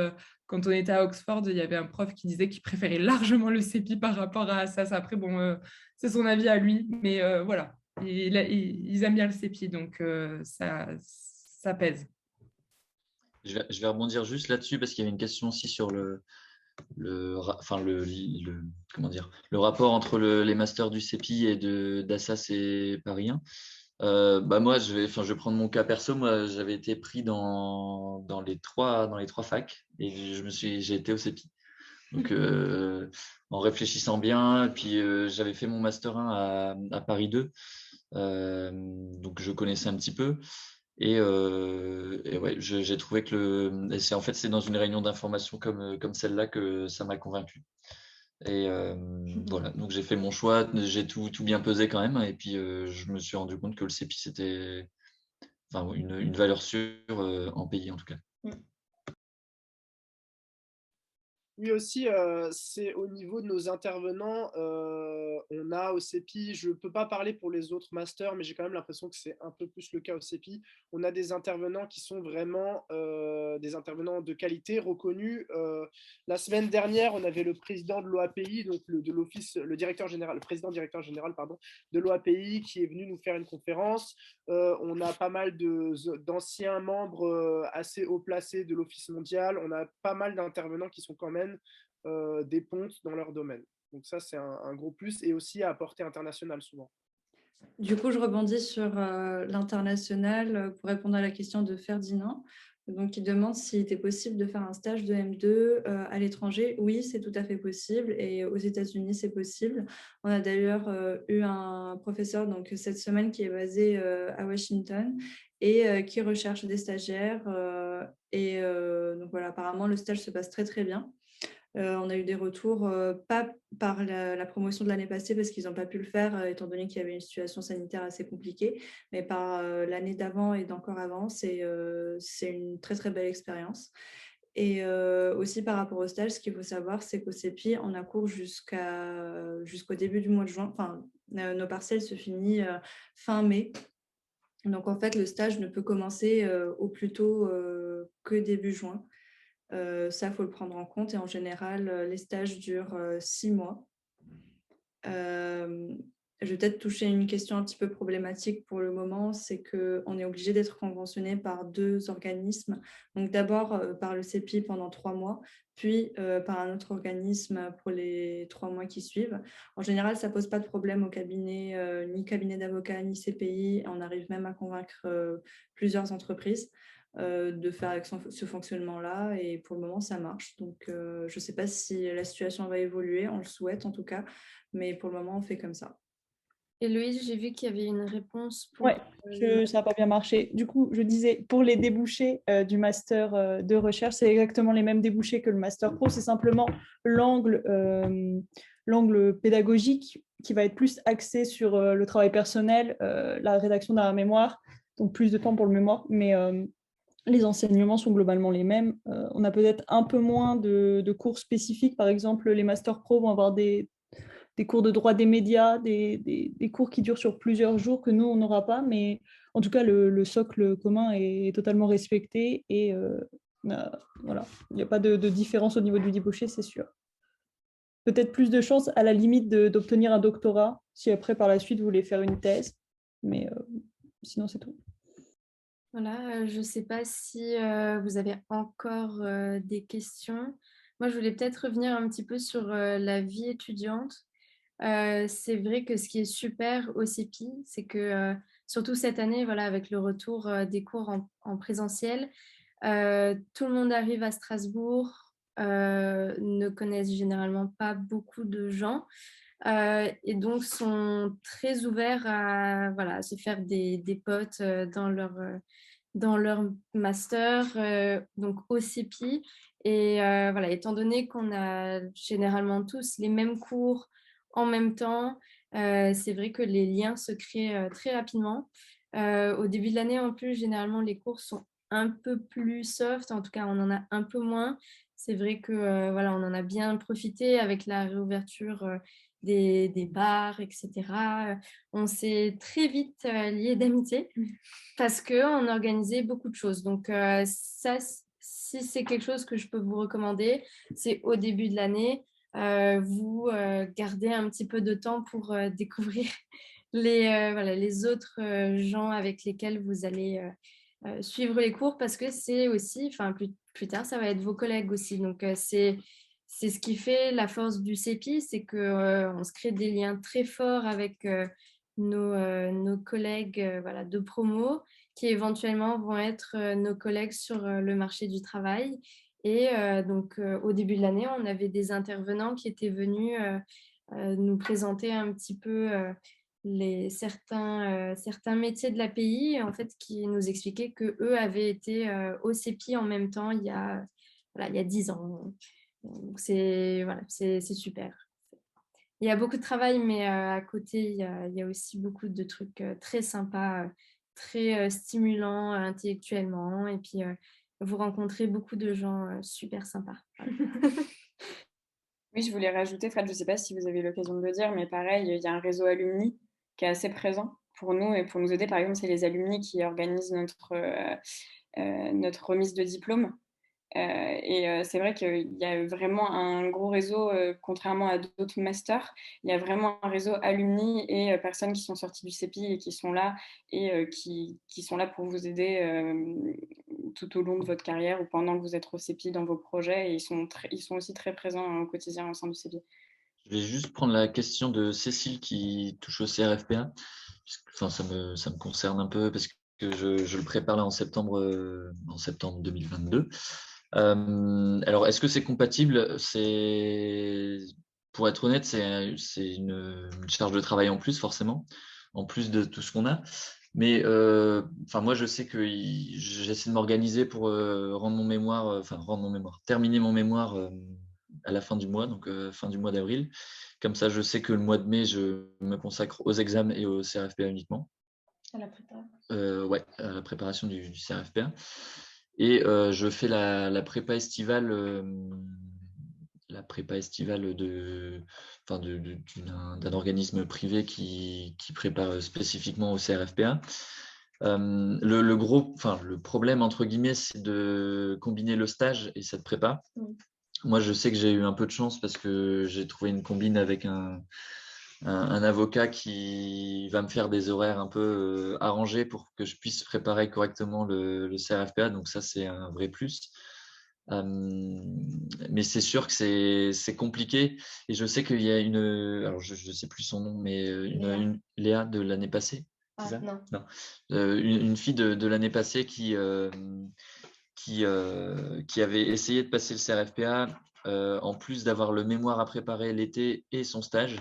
quand on était à Oxford, il y avait un prof qui disait qu'il préférait largement le CEPI par rapport à ça. Après, bon, c'est son avis à lui, mais voilà, ils aiment bien le CEPI, donc ça pèse. Je vais rebondir juste là-dessus parce qu'il y avait une question aussi sur comment dire, le rapport entre les masters du CEPI et d'Assas et Paris 1. Moi, je vais prendre mon cas perso. Moi, j'avais été pris dans les trois facs et j'ai été au CEPI. Donc, en réfléchissant bien, puis j'avais fait mon master 1 à Paris 2, donc je connaissais un petit peu. Et ouais, j'ai trouvé que c'est dans une réunion d'information comme celle-là que ça m'a convaincu. Et voilà, donc j'ai fait mon choix, j'ai tout bien pesé quand même, et puis je me suis rendu compte que le CEPI c'était une valeur sûre en pays en tout cas. Oui, aussi, c'est au niveau de nos intervenants. On a au CEPI, je ne peux pas parler pour les autres masters, mais j'ai quand même l'impression que c'est un peu plus le cas au CEPI. On a des intervenants qui sont vraiment des intervenants de qualité, reconnus. La semaine dernière, on avait le président de l'OAPI, donc de l'office, le président-directeur général de l'OAPI qui est venu nous faire une conférence. On a pas mal d'anciens membres assez haut placés de l'Office mondial. On a pas mal d'intervenants qui sont quand même des pontes dans leur domaine. Donc ça, c'est un gros plus et aussi à portée internationale souvent. Du coup, je rebondis sur l'international pour répondre à la question de Ferdinand. Donc, il demande s'il était possible de faire un stage de M2 à l'étranger. Oui, c'est tout à fait possible et aux États-Unis, c'est possible. On a d'ailleurs eu un professeur donc, cette semaine qui est basé à Washington et qui recherche des stagiaires. Donc voilà, apparemment, le stage se passe très, très bien. On a eu des retours, pas par la promotion de l'année passée, parce qu'ils n'ont pas pu le faire, étant donné qu'il y avait une situation sanitaire assez compliquée, mais par l'année d'avant et d'encore avant, c'est une très, très belle expérience. Et aussi par rapport au stage, ce qu'il faut savoir, c'est qu'au CEPI, on a cours jusqu'au début du mois de juin. Enfin, nos partiels se finissent fin mai. Donc, en fait, le stage ne peut commencer au plus tôt que début juin. Ça, il faut le prendre en compte. Et en général, les stages durent 6 mois. Je vais peut-être toucher une question un petit peu problématique pour le moment, c'est qu'on est obligé d'être conventionné par 2 organismes. Donc d'abord par le CEPI pendant 3 mois, puis par un autre organisme pour les 3 mois qui suivent. En général, ça ne pose pas de problème au cabinet, ni cabinet d'avocat, ni CPI. On arrive même à convaincre plusieurs entreprises de faire avec ce fonctionnement-là. Et pour le moment, ça marche. Donc, je ne sais pas si la situation va évoluer, on le souhaite en tout cas. Mais pour le moment, on fait comme ça. Héloïse, j'ai vu qu'il y avait une réponse pour... Ouais, ça n'a pas bien marché. Du coup, je disais, pour les débouchés du master de recherche, c'est exactement les mêmes débouchés que le master pro. C'est simplement l'angle pédagogique qui va être plus axé sur le travail personnel, la rédaction d'un mémoire, donc plus de temps pour le mémoire. Mais les enseignements sont globalement les mêmes. On a peut-être un peu moins de cours spécifiques. Par exemple, les masters pro vont avoir des cours de droit des médias, des cours qui durent sur plusieurs jours que nous, on n'aura pas. Mais en tout cas, le socle commun est totalement respecté et voilà, il n'y a pas de différence au niveau du débouché, c'est sûr. Peut-être plus de chance à la limite d'obtenir un doctorat si après, par la suite, vous voulez faire une thèse. Mais sinon, c'est tout. Voilà, je ne sais pas si vous avez encore des questions. Moi, je voulais peut-être revenir un petit peu sur la vie étudiante. C'est vrai que ce qui est super au CEPI, c'est que surtout cette année, voilà, avec le retour des cours en présentiel, tout le monde arrive à Strasbourg, ne connaissent généralement pas beaucoup de gens et donc sont très ouverts à, voilà, à se faire des potes dans leur master, donc au CEPI. Et voilà, étant donné qu'on a généralement tous les mêmes cours en même temps, c'est vrai que les liens se créent très rapidement. Au début de l'année, en plus, généralement, les cours sont un peu plus soft, en tout cas, on en a un peu moins. C'est vrai que voilà, on en a bien profité avec la réouverture des bars, etc. On s'est très vite liés d'amitié parce qu'on organisait beaucoup de choses. Donc ça, si c'est quelque chose que je peux vous recommander, c'est au début de l'année, vous gardez un petit peu de temps pour découvrir les autres gens avec lesquels vous allez suivre les cours, parce que c'est aussi, enfin plus tard, ça va être vos collègues aussi. Donc c'est ce qui fait la force du CEPI, c'est qu'on se crée des liens très forts avec nos collègues voilà, de promo, qui éventuellement vont être nos collègues sur le marché du travail. Et donc, au début de l'année, on avait des intervenants qui étaient venus nous présenter un petit peu certains métiers de l'API, en fait, qui nous expliquaient qu'eux avaient été au CEPI en même temps il y a 10 ans. Donc, voilà, c'est super. Il y a beaucoup de travail, mais à côté, il y a aussi beaucoup de trucs très sympas, très stimulants intellectuellement. Et puis, vous rencontrez beaucoup de gens super sympas. Oui, je voulais rajouter, Fred, je ne sais pas si vous avez eu l'occasion de le dire, mais pareil, il y a un réseau alumni qui est assez présent pour nous et pour nous aider. Par exemple, c'est les alumni qui organisent notre remise de diplôme. Et c'est vrai qu'il y a vraiment un gros réseau, contrairement à d'autres masters, il y a vraiment un réseau alumni et personnes qui sont sorties du CEPI et qui sont là et qui sont là pour vous aider tout au long de votre carrière ou pendant que vous êtes au CEPI dans vos projets. Et ils sont aussi très présents au quotidien au sein du CEPI. Je vais juste prendre la question de Cécile qui touche au CRFPA. Enfin, ça me concerne un peu parce que je le prépare là en septembre 2022. Alors, est-ce que c'est compatible? Pour être honnête, c'est une charge de travail en plus, forcément, en plus de tout ce qu'on a. Mais moi, je sais que j'essaie de m'organiser pour terminer mon mémoire à la fin du mois, donc fin du mois d'avril. Comme ça, je sais que le mois de mai, je me consacre aux examens et au CRFPA uniquement. À la prépa. Ouais, à la préparation du CRFPA. Et je fais la prépa estivale, d'un organisme privé qui prépare spécifiquement au CRFPA. Le problème, entre guillemets, c'est de combiner le stage et cette prépa. Moi, je sais que j'ai eu un peu de chance parce que j'ai trouvé une combine avec un avocat qui va me faire des horaires un peu arrangés pour que je puisse préparer correctement le CRFPA. Donc ça, c'est un vrai plus. Mais c'est sûr que c'est compliqué. Et je sais qu'il y a alors je ne sais plus son nom, mais une Léa de l'année passée. C'est ça ? Non. Une fille de l'année passée qui avait essayé de passer le CRFPA en plus d'avoir le mémoire à préparer l'été et son stage.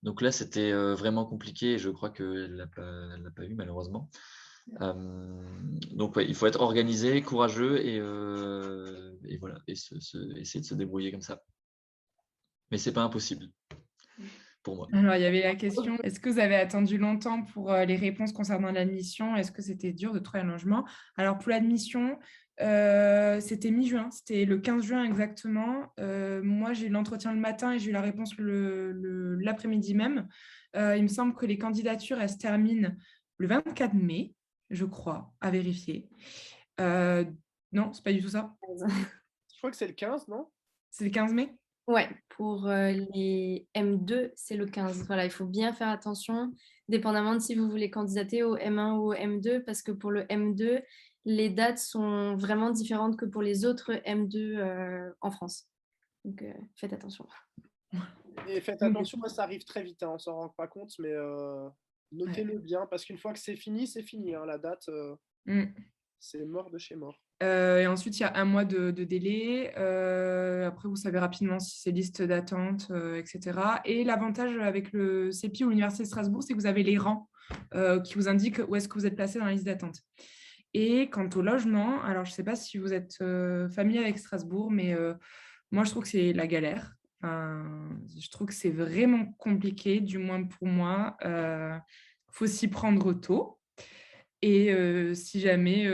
Donc là, c'était vraiment compliqué et je crois qu'elle ne l'a pas eu malheureusement. Donc ouais, il faut être organisé, courageux et voilà, et essayer de se débrouiller comme ça. Mais c'est pas impossible pour moi. Alors, il y avait la question, est-ce que vous avez attendu longtemps pour les réponses concernant l'admission? Est-ce que c'était dur de trouver un logement? Alors, pour l'admission, c'était mi-juin, c'était le 15 juin exactement. Moi, j'ai eu l'entretien le matin et j'ai eu la réponse l'après-midi même. Il me semble que les candidatures, elles se terminent le 24 mai, je crois, à vérifier. Non, c'est pas du tout ça. Je crois que c'est le 15, non? C'est le 15 mai? Ouais, pour les M2, c'est le 15. Voilà, il faut bien faire attention, dépendamment de si vous voulez candidater au M1 ou au M2, parce que pour le M2, les dates sont vraiment différentes que pour les autres M2 en France. Donc, faites attention. Et faites attention, ça arrive très vite, hein, on s'en rend pas compte, mais notez-le bien, parce qu'une fois que c'est fini, hein, la date, c'est mort de chez mort. Et ensuite, il y a 1 mois de délai. Après, vous savez rapidement si c'est liste d'attente, etc. Et l'avantage avec le CEPI ou l'Université de Strasbourg, c'est que vous avez les rangs qui vous indiquent où est-ce que vous êtes placé dans la liste d'attente. Et quant au logement, alors je ne sais pas si vous êtes familier avec Strasbourg, mais moi, je trouve que c'est la galère. Je trouve que c'est vraiment compliqué, du moins pour moi. Faut s'y prendre tôt. Et si jamais,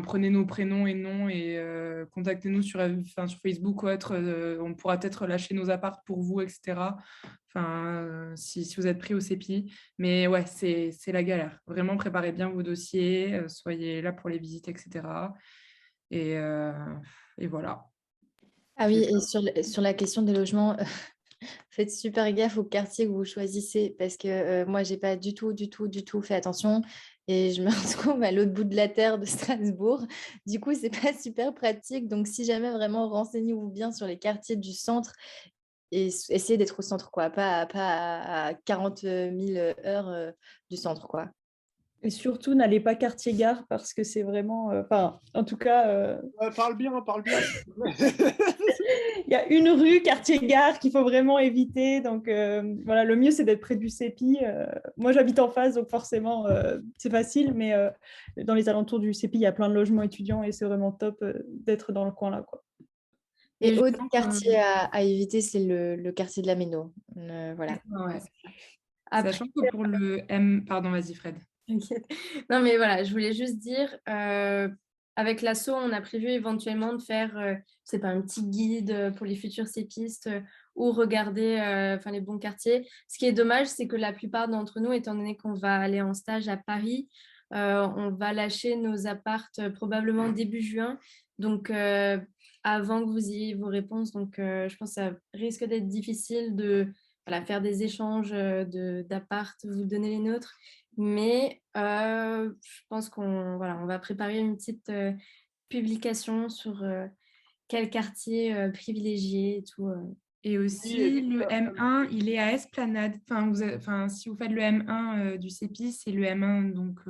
prenez nos prénoms et noms et contactez-nous sur Facebook ou autre, on pourra peut-être lâcher nos apparts pour vous, etc. Si vous êtes pris au CEPI. Mais ouais, c'est la galère. Vraiment, préparez bien vos dossiers, soyez là pour les visites, etc. Et voilà. Ah oui, et sur la question des logements, faites super gaffe au quartier que vous choisissez parce que moi, j'ai pas du tout fait attention et je me retrouve à l'autre bout de la terre de Strasbourg. Du coup, c'est pas super pratique. Donc, si jamais vraiment, renseignez-vous bien sur les quartiers du centre et essayez d'être au centre, quoi, pas à 40 000 heures du centre, quoi. Et surtout, n'allez pas quartier-gare parce que c'est vraiment... en tout cas... Parle bien. Il y a une rue quartier-gare qu'il faut vraiment éviter. Donc, voilà, le mieux, c'est d'être près du CEPI. Moi, j'habite en face, donc forcément, c'est facile. Mais dans les alentours du CEPI, il y a plein de logements étudiants et c'est vraiment top d'être dans le coin là, quoi. Et autre quartier à éviter, c'est le quartier de la Méno. Voilà. Ouais. Sachant que pour le M... Pardon, vas-y Fred. Non, mais voilà, je voulais juste dire, avec l'asso, on a prévu éventuellement de faire, c'est pas un petit guide pour les futurs CEPistes ou regarder les bons quartiers. Ce qui est dommage, c'est que la plupart d'entre nous, étant donné qu'on va aller en stage à Paris, on va lâcher nos appartes probablement début juin. Donc, avant que vous ayez vos réponses, donc je pense que ça risque d'être difficile de faire des échanges d'appart, vous donner les nôtres. Mais je pense qu'on va préparer une petite publication sur quel quartier privilégier et tout. Et aussi, le M1, il est à Esplanade. Si vous faites le M1 du CEPI, c'est le M1, donc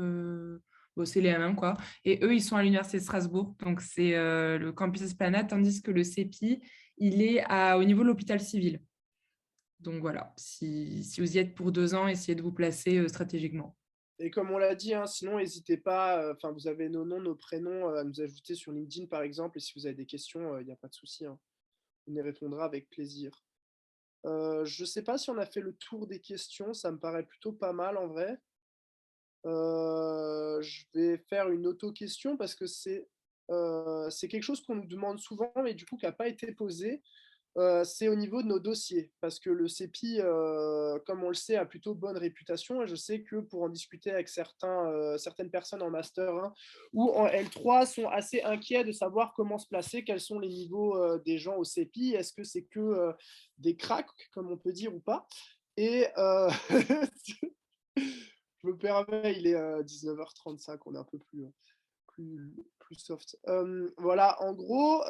c'est les M1, quoi. Et eux, ils sont à l'Université de Strasbourg, donc c'est le campus Esplanade, tandis que le CEPI, il est au niveau de l'hôpital civil. Donc voilà, si vous y êtes pour 2 ans, essayez de vous placer stratégiquement. Et comme on l'a dit, hein, sinon, n'hésitez pas, vous avez nos noms, nos prénoms à nous ajouter sur LinkedIn, par exemple, et si vous avez des questions, il n'y a pas de souci, hein. On y répondra avec plaisir. Je ne sais pas si on a fait le tour des questions, ça me paraît plutôt pas mal en vrai. Je vais faire une auto-question parce que c'est quelque chose qu'on nous demande souvent, mais du coup qui n'a pas été posé. c'est au niveau de nos dossiers, parce que le CEPI, comme on le sait, a plutôt bonne réputation, et je sais que pour en discuter avec certaines personnes en Master 1 ou en L3 sont assez inquiets de savoir comment se placer, quels sont les niveaux des gens au CEPI, est-ce que c'est que des cracks, comme on peut dire, ou pas. Et je me permets, il est 19h35, on est un peu plus soft. Voilà, en gros,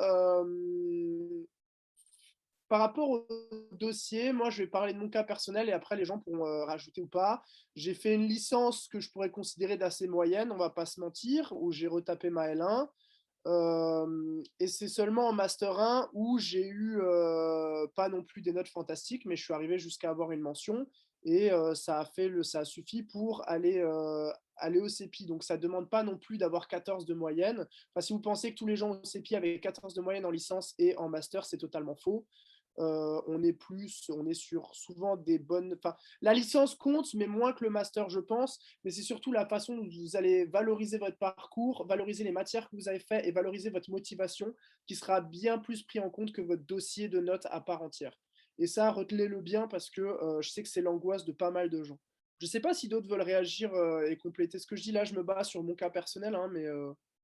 par rapport au dossier, moi, je vais parler de mon cas personnel et après, les gens pourront rajouter ou pas. J'ai fait une licence que je pourrais considérer d'assez moyenne, on va pas se mentir, où j'ai retapé ma L1. Et c'est seulement en Master 1 où j'ai eu pas non plus des notes fantastiques, mais je suis arrivé jusqu'à avoir une mention et ça a suffi pour aller au CEPI. Donc ça ne demande pas non plus d'avoir 14 de moyenne. Enfin, si vous pensez que tous les gens au CEPI avaient 14 de moyenne en licence et en master, c'est totalement faux. On est sur souvent des bonnes. Enfin, la licence compte, mais moins que le master, je pense. Mais c'est surtout la façon dont vous allez valoriser votre parcours, valoriser les matières que vous avez fait et valoriser votre motivation qui sera bien plus pris en compte que votre dossier de notes à part entière. Et ça, retenez-le bien parce que je sais que c'est l'angoisse de pas mal de gens. Je ne sais pas si d'autres veulent réagir et compléter ce que je dis. Là, je me base sur mon cas personnel, hein, mais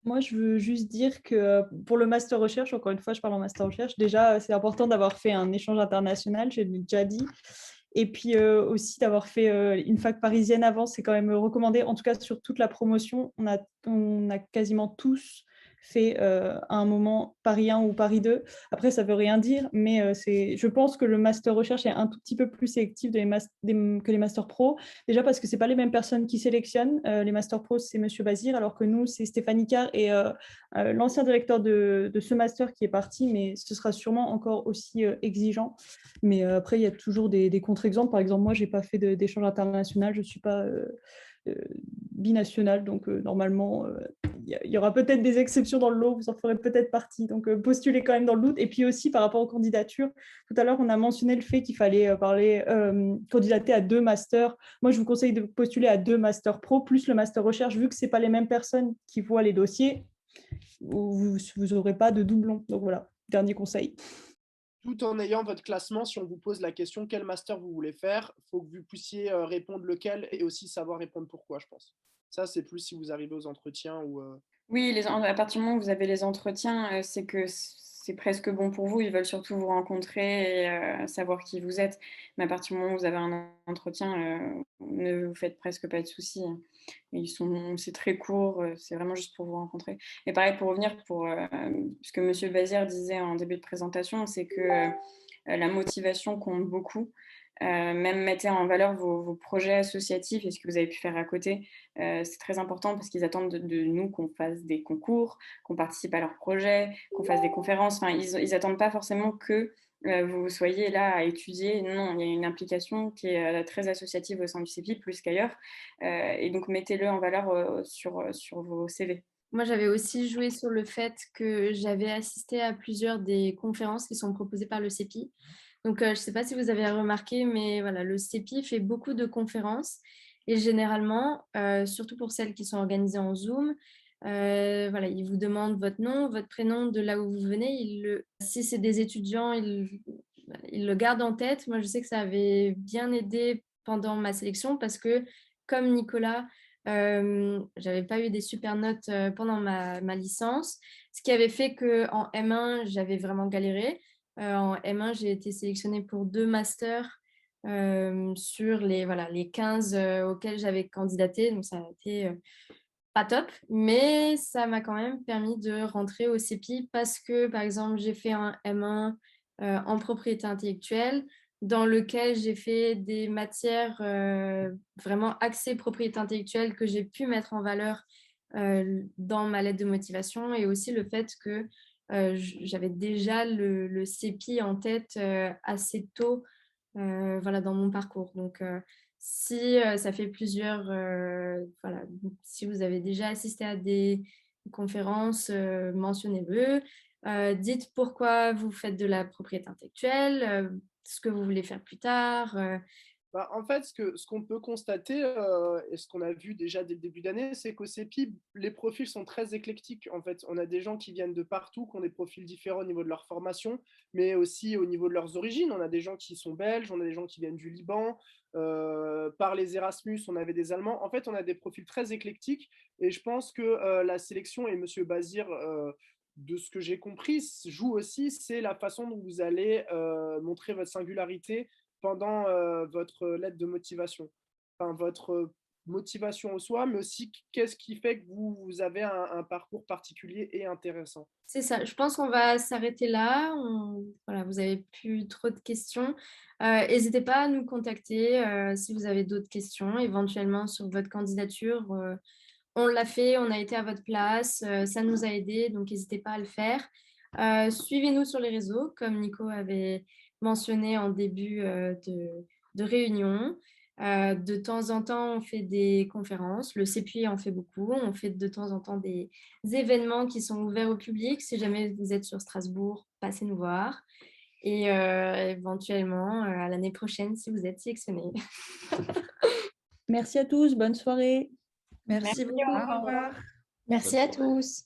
Moi, je veux juste dire que pour le master recherche, encore une fois, je parle en master recherche, déjà, c'est important d'avoir fait un échange international, je l'ai déjà dit. Et puis aussi d'avoir fait une fac parisienne avant, c'est quand même recommandé. En tout cas, sur toute la promotion, on a quasiment tous fait à un moment Paris 1 ou Paris 2. Après, ça ne veut rien dire, mais je pense que le master recherche est un tout petit peu plus sélectif que les masters pro. Déjà parce que ce n'est pas les mêmes personnes qui sélectionnent. Les masters pro, c'est M. Bazir, alors que nous, c'est Stéphanie Carr et l'ancien directeur de ce master qui est parti, mais ce sera sûrement encore aussi exigeant. Mais après, il y a toujours des contre-exemples. Par exemple, moi, je n'ai pas fait d'échange international, je ne suis pas binationale, donc normalement, il y aura peut-être des exceptions dans le lot, vous en ferez peut-être partie. Donc, postulez quand même dans le doute. Et puis aussi, par rapport aux candidatures, tout à l'heure, on a mentionné le fait qu'il fallait candidater à 2 masters. Moi, je vous conseille de postuler à 2 masters pro, plus le master recherche, vu que ce n'est pas les mêmes personnes qui voient les dossiers, vous n'aurez pas de doublons. Donc voilà, dernier conseil. Tout en ayant votre classement, si on vous pose la question quel master vous voulez faire, il faut que vous puissiez répondre lequel et aussi savoir répondre pourquoi, je pense. Ça, c'est plus si vous arrivez aux entretiens ou. Oui, à partir du moment où vous avez les entretiens, c'est que c'est presque bon pour vous. Ils veulent surtout vous rencontrer et savoir qui vous êtes. Mais à partir du moment où vous avez un entretien, ne vous faites presque pas de soucis. C'est très court, c'est vraiment juste pour vous rencontrer. Et pareil, pour revenir ce que M. Bazir disait en début de présentation, c'est que la motivation compte beaucoup. Même mettez en valeur vos projets associatifs et ce que vous avez pu faire à côté. C'est très important parce qu'ils attendent de nous qu'on fasse des concours, qu'on participe à leurs projets, qu'on fasse des conférences. Enfin, ils attendent pas forcément que vous soyez là à étudier. Non, il y a une implication qui est très associative au sein du CEPI, plus qu'ailleurs. Et donc, mettez-le en valeur sur vos CV. Moi, j'avais aussi joué sur le fait que j'avais assisté à plusieurs des conférences qui sont proposées par le CEPI. Donc, je ne sais pas si vous avez remarqué, mais voilà, le CEPI fait beaucoup de conférences et généralement, surtout pour celles qui sont organisées en Zoom, voilà, il vous demande votre nom, votre prénom, de là où vous venez. Si c'est des étudiants, il le garde en tête. Moi, je sais que ça avait bien aidé pendant ma sélection parce que, comme Nicolas, j'avais pas eu des super notes pendant ma licence, ce qui avait fait qu'en M1, j'avais vraiment galéré. En M1, j'ai été sélectionnée pour 2 masters sur les 15 auxquels j'avais candidaté. Donc, ça a été pas top, mais ça m'a quand même permis de rentrer au CEPI parce que, par exemple, j'ai fait un M1 en propriété intellectuelle dans lequel j'ai fait des matières vraiment axées propriété intellectuelle que j'ai pu mettre en valeur dans ma lettre de motivation et aussi le fait que j'avais déjà le CEPI en tête assez tôt voilà, dans mon parcours. Donc, si ça fait voilà, si vous avez déjà assisté à des conférences, mentionnez-le. Dites pourquoi vous faites de la propriété intellectuelle, ce que vous voulez faire plus tard. En fait, ce qu'on peut constater et ce qu'on a vu déjà dès le début d'année, c'est qu'au CEPI, les profils sont très éclectiques. En fait, on a des gens qui viennent de partout, qui ont des profils différents au niveau de leur formation, mais aussi au niveau de leurs origines. On a des gens qui sont belges, on a des gens qui viennent du Liban. Par les Erasmus, on avait des Allemands. En fait, on a des profils très éclectiques. Et je pense que la sélection, et M. Bazir, de ce que j'ai compris, joue aussi, c'est la façon dont vous allez montrer votre singularité pendant votre lettre de motivation. Enfin, votre motivation au soi, mais aussi qu'est-ce qui fait que vous avez un parcours particulier et intéressant. C'est ça, je pense qu'on va s'arrêter là. Voilà, vous n'avez plus trop de questions. N'hésitez pas à nous contacter si vous avez d'autres questions, éventuellement sur votre candidature. On l'a fait, on a été à votre place, ça nous a aidés, donc n'hésitez pas à le faire. Suivez-nous sur les réseaux, comme Nico avait mentionné en début de réunion. De temps en temps, on fait des conférences. Le CEPI en fait beaucoup. On fait de temps en temps des événements qui sont ouverts au public. Si jamais vous êtes sur Strasbourg, passez nous voir. Et éventuellement, à l'année prochaine, si vous êtes sélectionnés. Merci à tous, bonne soirée. Merci beaucoup. Au revoir. Merci à tous.